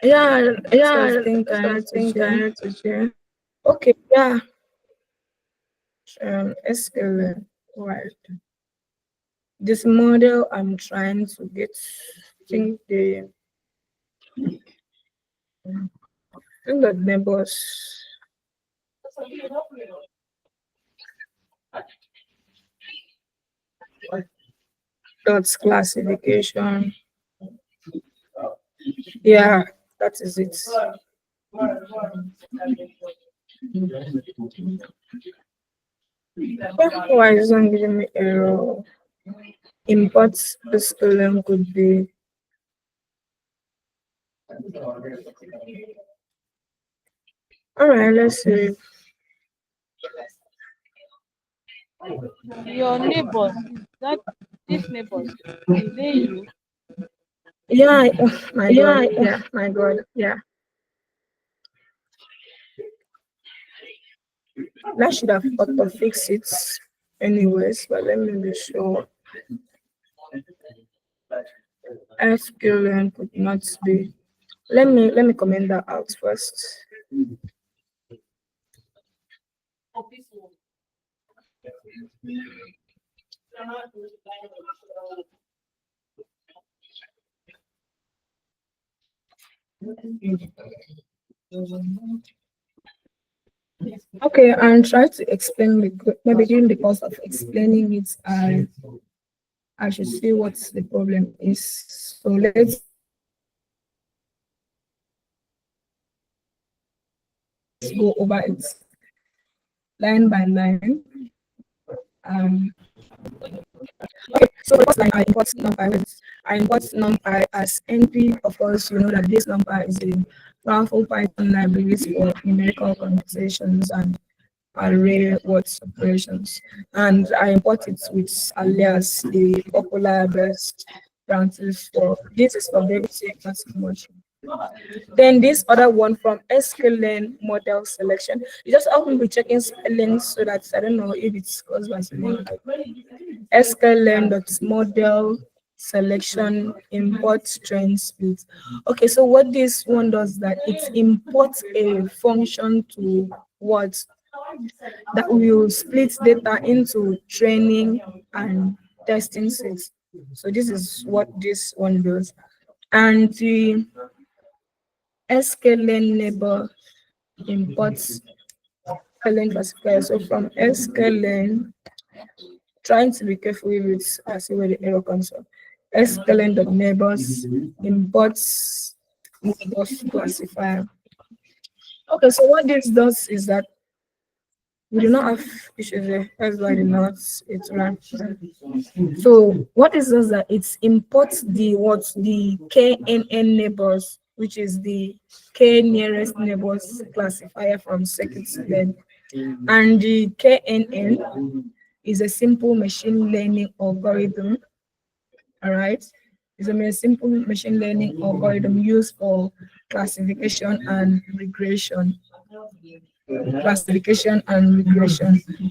Yeah, Yeah, I think I so I had to think I share. had to share. Okay, yeah. Sklearn, right. This model I'm trying to get, think the neighbors dot classification. Yeah, that is it. Why is it giving me error? Import the Sklearn could be. All right, let's see. Your neighbors, that these neighbors, is they you? Yeah, oh my God. Yeah, my God. Yeah. That should have auto fix it anyways, but let me be sure. Sklearn could not be. Let me comment that out first. Okay, and try to explain maybe during the course of explaining it, I should see what the problem is. So let's go over it line by line. Okay, so the first line I import numpy as NP. Of course, you know that this numpy is a powerful Python library for numerical computations and array word operations, and I import it with alias, the popular best branches for this is for basic motion. Then this other one from Sklearn model selection. You just help me with checking spellings so that I don't know if it's caused by spelling. Sklearn dot model selection import trend split. Okay, so what this one does that it imports a function to what that will split data into training and testing sets. So this is what this one does. And the Sklearn neighbor imports Sklearn classifier. So from Sklearn, trying to be careful with it, I see where the error comes from. Sklearn.neighbors imports neighbors classifier. Okay, so what this does is that we do not have issues there. That's why the notes it's run. So what is does that it imports the KNN neighbors, which is the K nearest neighbors classifier from Scikit-learn, and the KNN is a simple machine learning algorithm. All right, it's a simple machine learning algorithm used for classification and regression.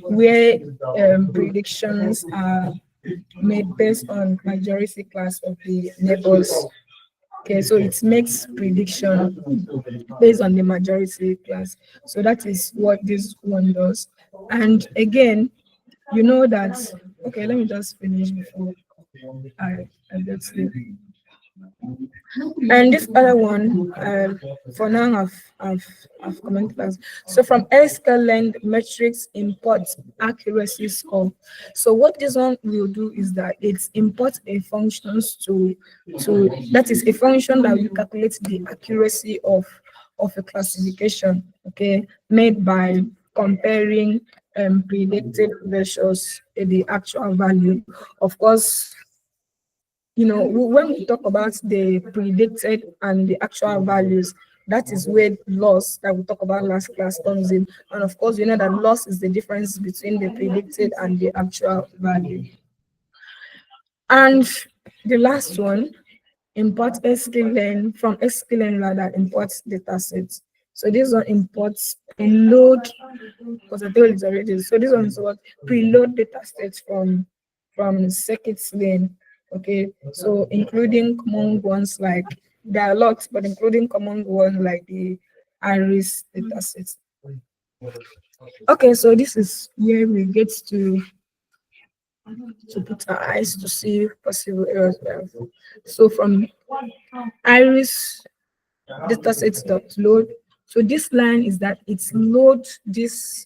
Where predictions are made based on majority class of the neighbors. Okay, so it makes prediction based on the majority class. So that is what this one does. And again, you know that, okay, let me just finish before I get to. And this other one, for now, I've commented as. So from Sklearn metrics import accuracy score. So what this one will do is that it imports a functions to that is a function that will calculate the accuracy of a classification, okay, made by comparing predicted versus the actual value. Of course, you know, when we talk about the predicted and the actual values, that is where loss that we talked about last class comes in. And of course, you know that loss is the difference between the predicted and the actual value. And the last one, import Sklearn from Sklearn rather imports datasets. So this one imports a load, because I told it already. So this one is what preload datasets from Scikit-learn. Okay, so including common ones like there are a lot, but including common ones like the iris datasets. Okay, so this is where we get to put our eyes to see possible errors. So from iris datasets.load. So this line is that it's load this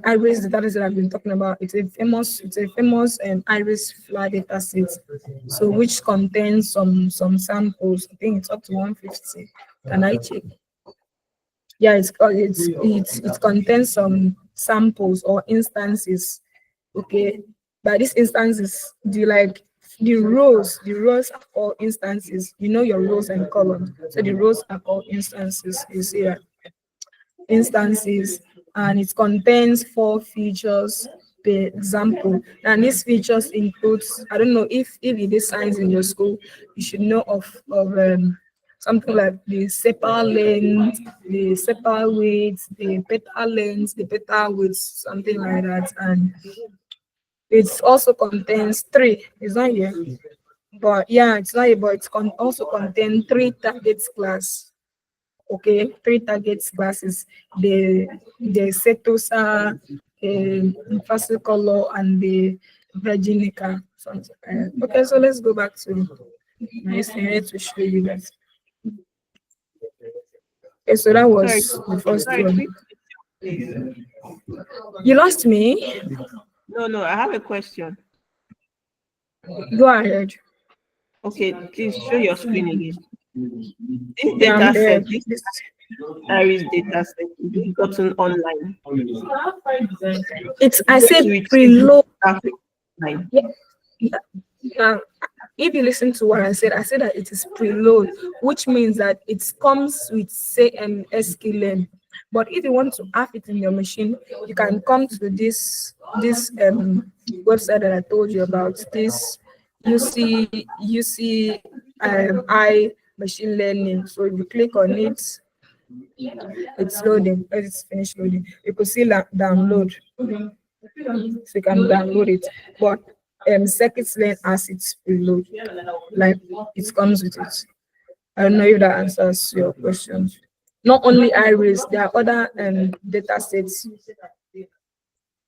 iris dataset that I've been talking about. It's a famous iris flat dataset. So which contains some samples. I think it's up to 150. Can I check? Yeah, it contains some samples or instances. Okay, by these instances, the rows are called instances. You know your rows and columns. So the rows are called instances. You see that? Instances, and it contains 4 features per example. And these features includes, I don't know if it is science in your school, you should know of something like the sepal length, the sepal width, the petal length, the petal width, something like that. And it also contains 3. It's not here, but yeah, it's not here, but it also contains 3 targets class. Okay, 3 targets classes: the Setosa, Fascicolor, and the Virginica. Okay, so let's go back to my screen to show you guys. Okay, so that was the first one. You lost me? No, I have a question. Go ahead. Okay, please show your screen again. This Yeah, data set, this iris data set, is being gotten online. It's, I said To preload. online. Now, if you listen to what I said that it is preload, which means that it comes with, say, an Sklearn. But if you want to have it in your machine, you can come to this website that I told you about. This UCI machine learning. So if you click on it, it's loading. It's finished loading. You could see download. So you can download it. But Scikit-learn as its preload, like it comes with it. I don't know if that answers your question. Not only iris, there are other data sets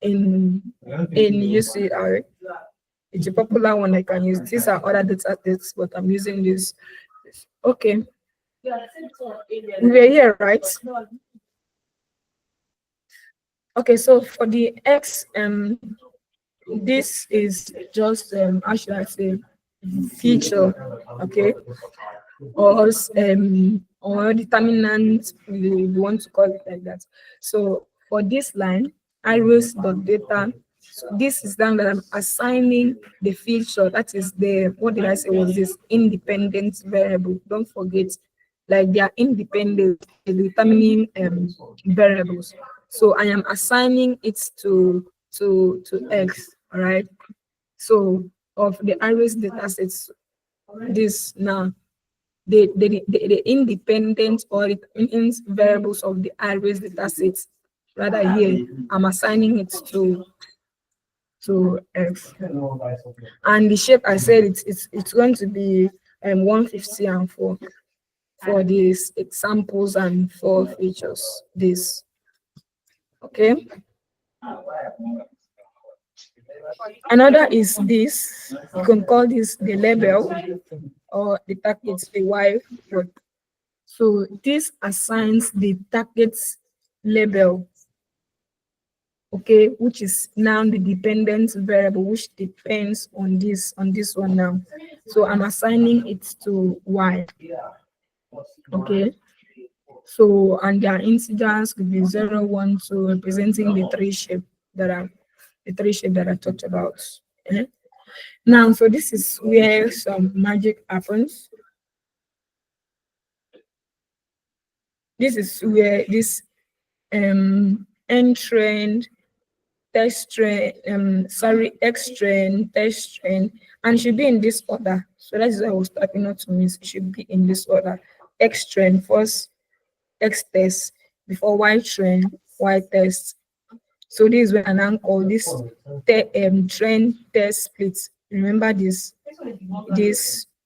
in UCI. It's a popular one I can use. These are other data sets, but I'm using this. Okay. We were here, right? Okay, so for the X, this is just how should I say, feature, okay, or determinant, we want to call it like that. So for this line, iris.data, so this is then that I'm assigning the feature, that is the, what did I say was this, independent variable. Don't forget, like they are independent, determining variables. So I am assigning it to X, all right? So of the iris data sets, this now, the independent or independent variables of the iris data sets, rather here, I'm assigning it to to X. And the shape I said it's going to be 150 and 4 for these examples and for features. This. Okay. Another is this. You can call this the label or the target, the Y word. So this assigns the target label, okay, which is now the dependent variable, which depends on this one now. So I'm assigning it to Y. Okay. So and their integers could be 0, 1, 2, representing the three shape that I talked about. Okay? Now, so this is where some magic happens. This is where this n-train, test train, x train, test train, and should be in this order. So that is why I was typing not to miss. It should be in this order. X train first, X test before Y train, Y test. So this is when I now call this train test split. Remember this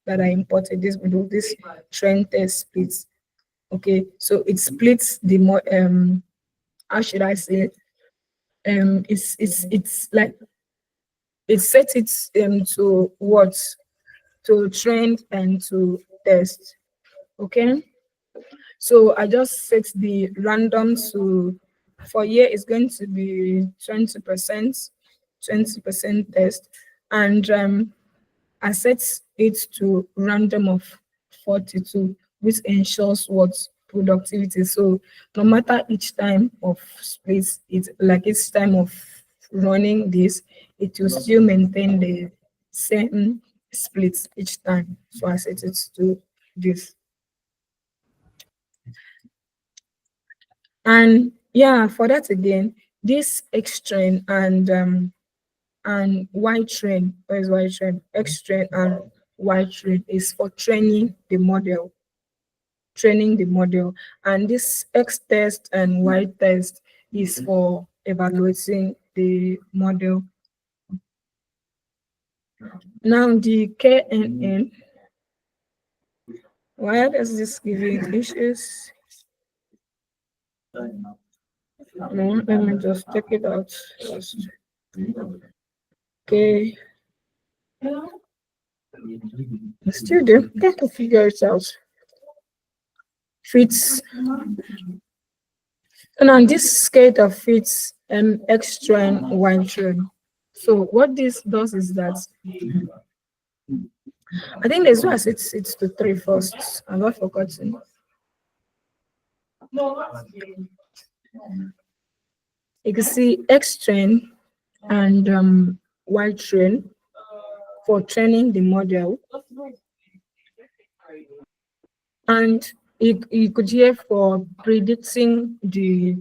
that I imported this middle, this train test split. Okay, so it splits the more how should I say it? It's like it sets it to what, to trend and to test. Okay, so I just set the random to, for year is going to be 20% test, and I set it to random of 42, which ensures what, productivity. So no matter each time of space, it's like each time of running this, it will still maintain the same split each time. So I set it to this. And yeah, for that again, this X train and Y train, where's Y train? X train and Y train is for training the model. And this X test and Y test is for evaluating the model. Now the KNN, why does this give you issues? No, let me just check it out first. Okay. Still do. Got to figure it out. Fits. And on this skater fits X train, Y train. So what this does is that I think there's why it's to 3 first. I've not forgotten. You can see X train and Y train for training the model, and you could hear for predicting the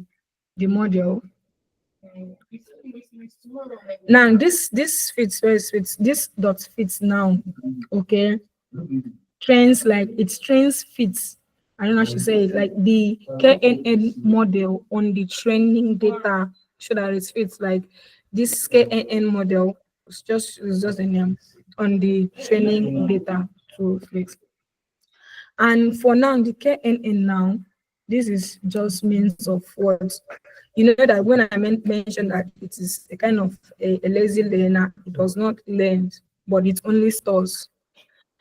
model. Now this fits, where it fits, this dot fits now. Okay, trains, like it trains fits. I don't know how to say it, like the KNN model on the training data, so that it fits like this KNN model. It's just a name on the training data to fix. And for now, the KNN now, this is just means of what, you know, that when I mentioned that it is a kind of a lazy learner, it does not learn, but it only stores.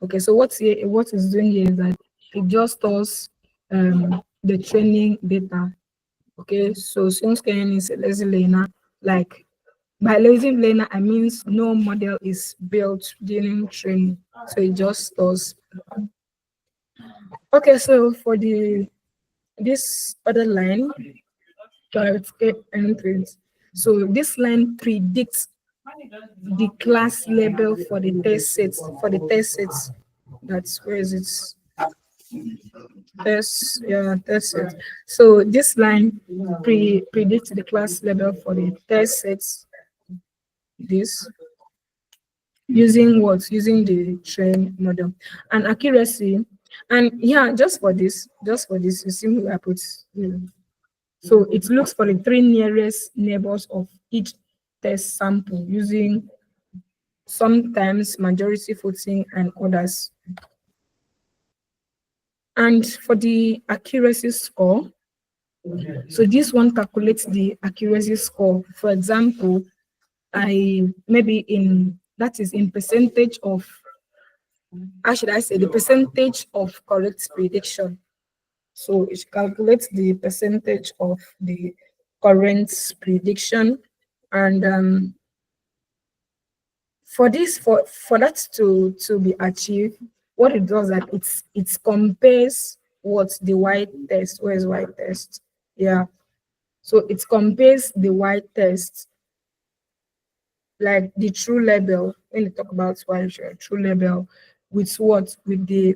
Okay, so what is doing here is that it just stores the training data. Okay, so since KNN is a lazy learner, like by lazy learner, I means no model is built during training, so it just stores. Okay, so for this other line, so this line predicts the class label for the test sets. That's where is it? Test set. So this line predicts the class label for the test sets. This using what? Using the train model and accuracy. And yeah, just for this, you see who I put. So it looks for the 3 nearest neighbors of each test sample using sometimes majority voting and others. And for the accuracy score, so this one calculates the accuracy score. For example, that is in percentage of, how should I say, the percentage of correct prediction. So it calculates the percentage of the current prediction. And for that to be achieved, what it does that it compares what the white test. Where's white test? Yeah. So it compares the white test, like the true label, when you talk about white true label, with what? With the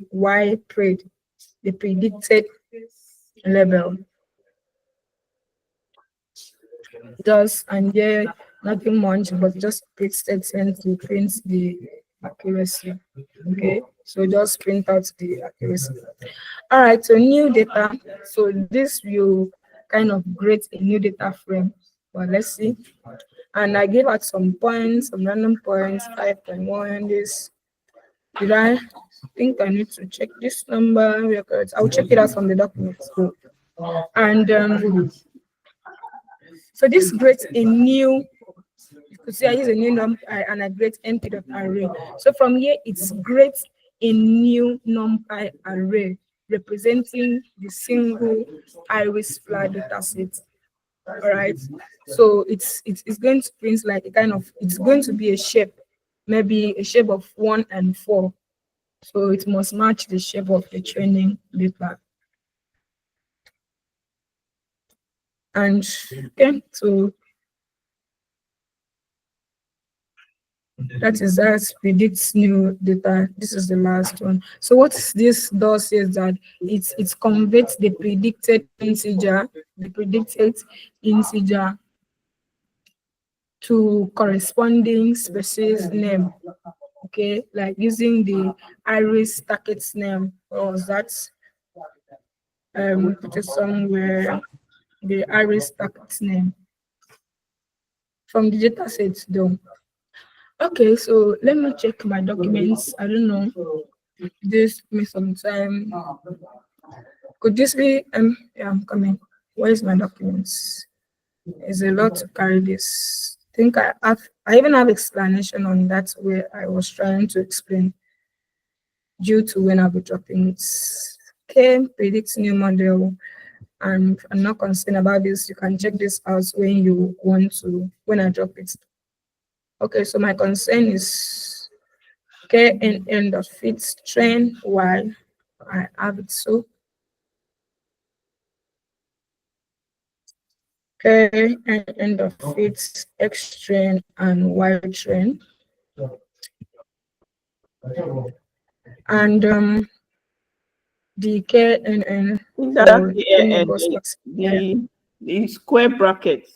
the predicted label. Does and yeah, nothing much, but just print statement to print the accuracy. Okay, so just print out the accuracy. All right, so new data. So this will kind of create a new data frame. Well, let's see. And I gave out some points, some random points, 5.1. This did I think I need to check this number records? I'll check it out from the documents. And so this creates a new, you could say I use a new numpy and I create np.array. So from here, it's creates a new numpy array representing the single iris flag data set. All right. So it's going to print like a kind of, it's going to be a shape, maybe a shape of 1 and 4. So it must match the shape of the training data. And okay, so that predicts new data. This is the last one. So what this does is that it converts the predicted integer to corresponding species name. Okay, like using the iris Scikit name, or that put it somewhere, the iris Scikit name from the data set though. Okay, so let me check my documents. I don't know. This give me some time. Could this be yeah, I'm coming. Where's my documents? It's a lot to carry this. I even have explanation on that where I was trying to explain due to when I'll be dropping it. Okay, predict new model. And I'm not concerned about this. You can check this out when you want to, when I drop it. Okay, so my concern is KNN dot fit train while I have it so. KNN dot fit X train and Y train. And the KNN That the square bracket.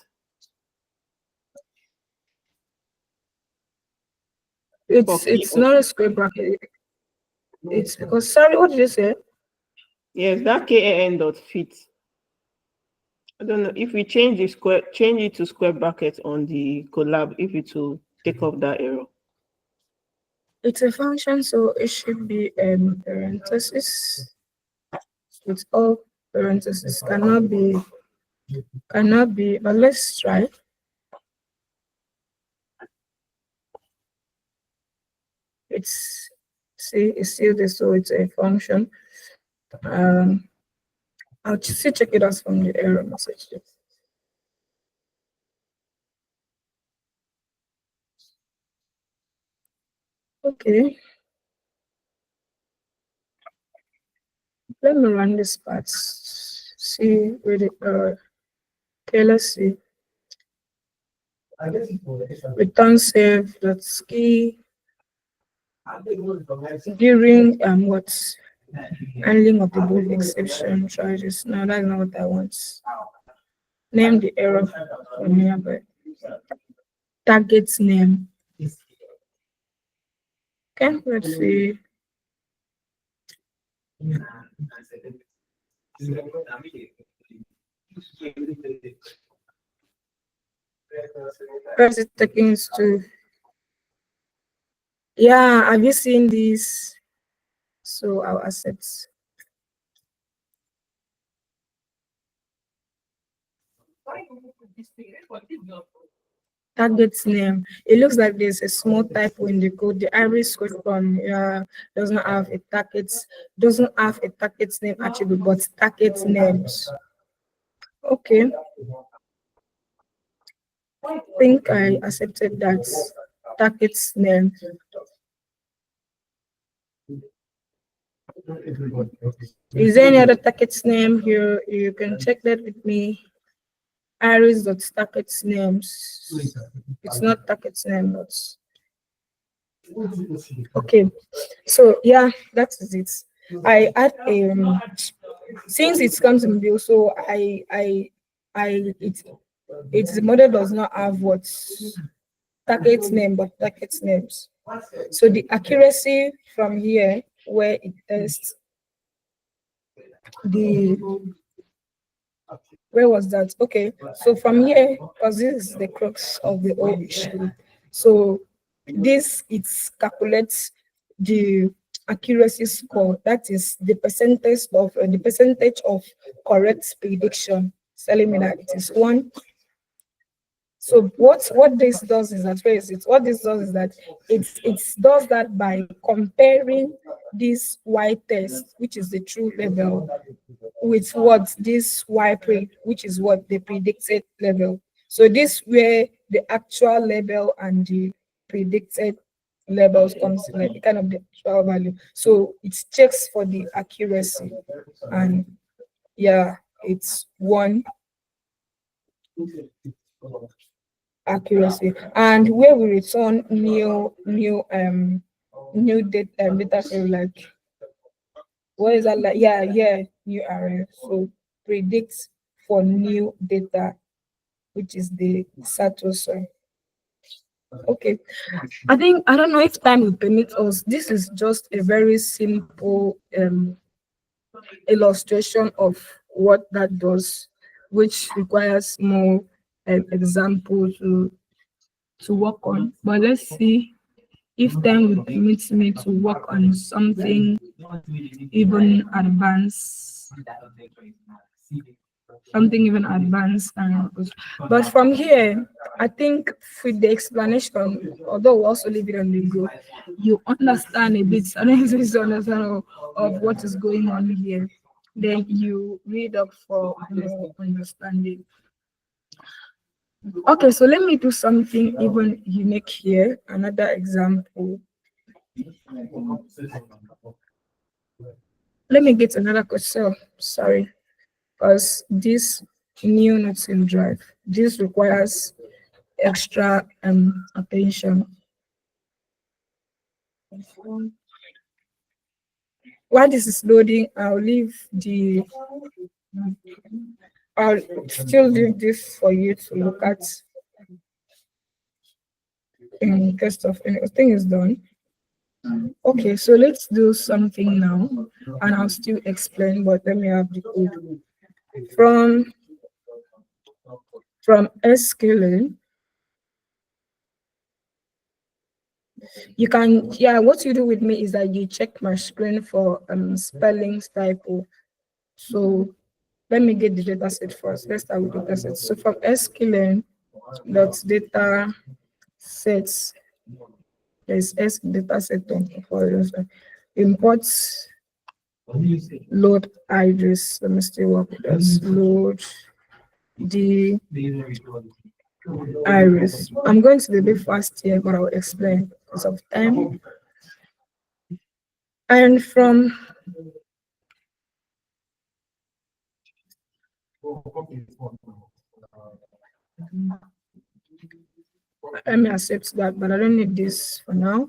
It's not a square bracket. It's because, sorry, what did you say? Yes, that KAN dot fit. I don't know if we change it to square bracket on the collab, if it will take off that error. It's a function, so it should be parenthesis. It's all parenthesis. Cannot be, but let's try. It's still this, so it's a function. I'll just check it out from the error message. Okay. Let me run this part. See where the error. Okay, let's see. Return save that's key during what handling of the book exception charges. No, that's not what I want. Name the error from here, but target name. Okay, let's see. Where is it taking us to? Yeah, have you seen this? So I'll accept. Target name. It looks like there's a small typo in the code. The iris code from doesn't have a target name attribute, but target names. Okay, I think I accepted that target name. Is there any other target name here? You can check that with me. Iris.target names. It's not target name, but okay. So yeah, that is it. I add since it comes in bill, so it's the model does not have what target name but target names. So the accuracy from here where it tests the where was that? Okay, so from here, because this is the crux of the whole issue. So this it calculates the accuracy score. That is the percentage of correct prediction. Telling me that it is 1. So what this does is that where is it? What this does is that it does that by comparing this Y test, which is the true level, with what this Y pre, which is what the predicted level. So this where the actual level and the predicted levels comes like the kind of the actual value. So it checks for the accuracy, and yeah, it's 1 accuracy, and where we return new data frame, like what is that, like new array. So predict for new data, which is the Satoshi. Okay, I don't know if time will permit us. This is just a very simple illustration of what that does, which requires more examples to work on. But let's see if time will permit me to work on something even advanced, but from here, I think with the explanation, although we also leave it on the go, you understand a bit. I don't know if you understand of what is going on here. Then you read up for more understanding. Okay, so let me do something even unique here. Another example. Let me get another question. Sorry, because this new notes in Drive, this requires extra attention. While this is loading, I'll still leave this for you to look at in case of anything is done. Okay, so let's do something now, and I'll still explain, but let me have the code. From Sklearn, you can, what you do with me is that you check my screen for spellings typo. So let me get the data set first. Let's start with data set. So from Sklearn dot data sets, there's S data set for import load iris. Let me still work with this. Load the iris. I'm going to be a bit fast here, but I'll explain because of time. And from let me accept that, but I don't need this for now.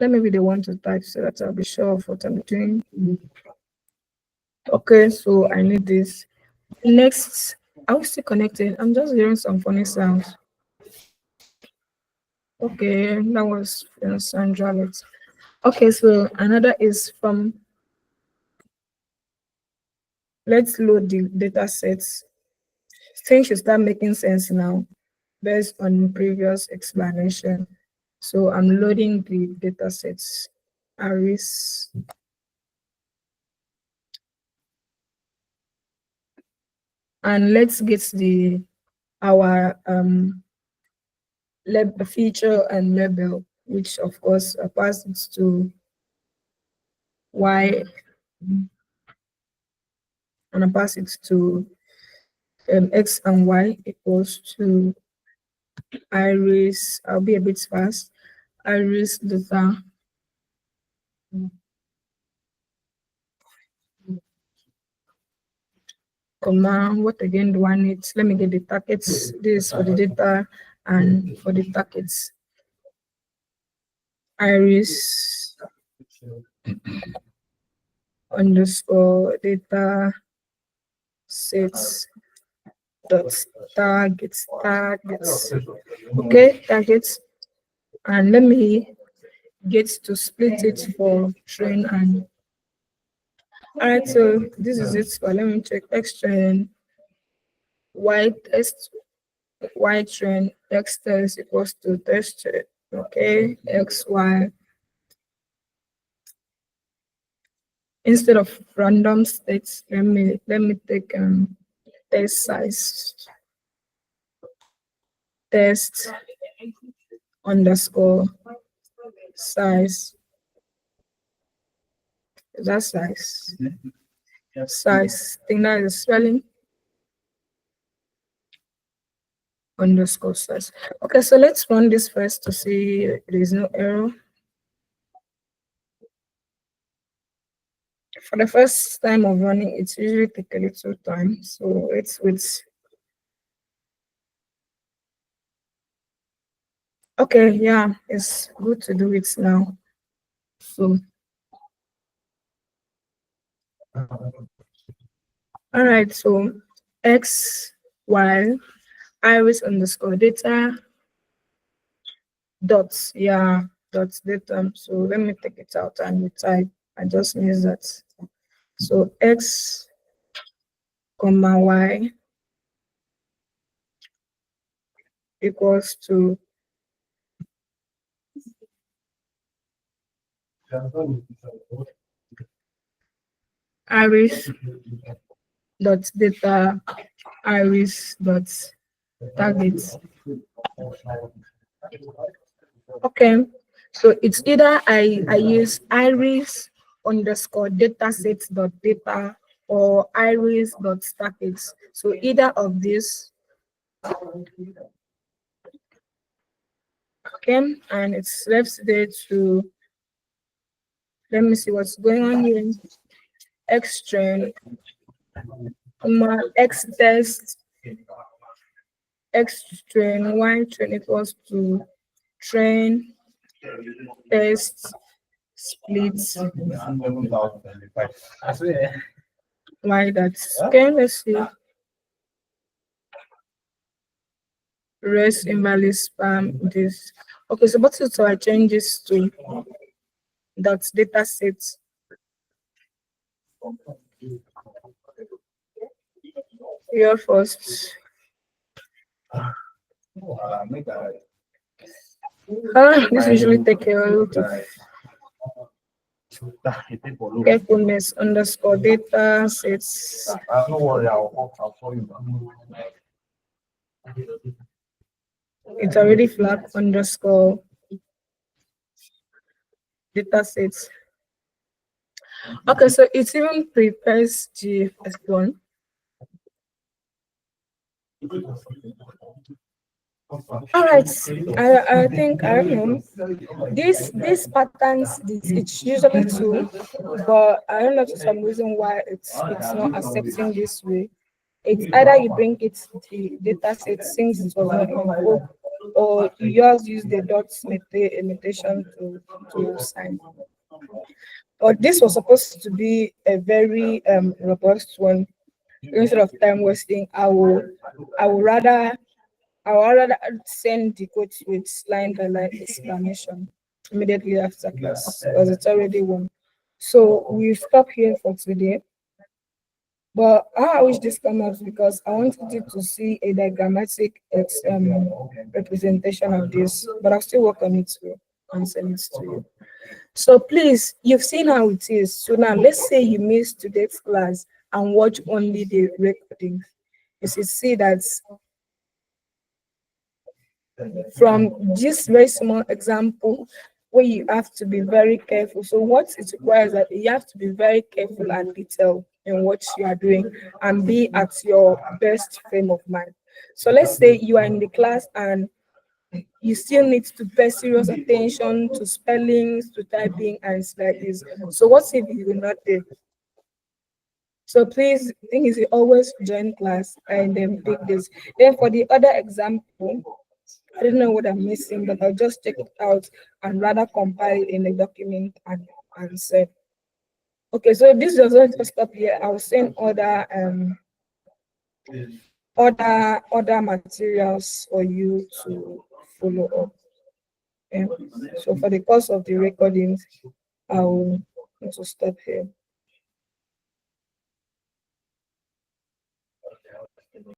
Let me be the one to type so that I'll be sure of what I'm doing. Okay, so I need this. Next, I'm still connected. I'm just hearing some funny sounds. Okay, that was Sandra. Okay, so another is from let's load the data sets. Things should start making sense now based on previous explanation. So I'm loading the data sets, arrays. And let's get our feature and label, which of course passes to y, and I pass it to x and y equals to iris. I'll be a bit fast. Iris data comma, what again do I need? Let me get the targets. This for the data and for the targets. Iris underscore data sets dot targets. Okay, targets. And let me get to split it for train and all right, so this is it. So let me check x train, y test, y train, x test equals to test train. Okay, x, y. Instead of random states, let me take test size, test underscore size. Is that size? Size. I think that is spelling. Underscore size. Okay, so let's run this first to see there is no error. For the first time of running, it's usually take a little time. So let's wait. Okay, yeah, it's good to do it now. So all right, so x, y, iris underscore data dots, yeah, dots data. So let me take it out and we type. I just missed that. So x comma y equals to iris dot data iris dot target. Okay, so it's either I use iris underscore datasets dot data or iris dot targets. So either of these. Okay, and it's left there to, let me see what's going on here. X train, x test, x train, y train equals to train test split y that's okay. Let's see. Rest invalid spam this. Okay, so what is, so I change this to dot data set. Here first. This usually take a lot of carefulness underscore data sets. It's already flag underscore data sets. Okay, so it even prepares the first one. All right, I think I don't know. These patterns, it's usually two, but I don't know for some reason why it's not accepting this way. It's either you bring it the data set since it was not invoked, or you just use the dots imitation to sign. But this was supposed to be a very robust one. Instead of time wasting, I will rather send the code with line by line explanation immediately after class because it's already one. So we stop here for today. But I wish this come out because I wanted you to see a diagrammatic representation of this, but I'll still work on it too and send it to you. So please, you've seen how it is. So now let's say you missed today's class and watch only the recording. You should see that from this very small example where you have to be very careful. So what it requires that you have to be very careful and detailed in what you are doing and be at your best frame of mind. So let's say you are in the class and you still need to pay serious attention to spellings, to typing, and it's like this. So what if you will not do? So please, the thing is, you always join class and then pick this. Then for the other example, I don't know what I'm missing, but I'll just check it out and rather compile it in the document and say. Okay, so this doesn't just stop here. I'll send other materials for you to follow up. Okay. So for the course of the recordings, I will need to stop here.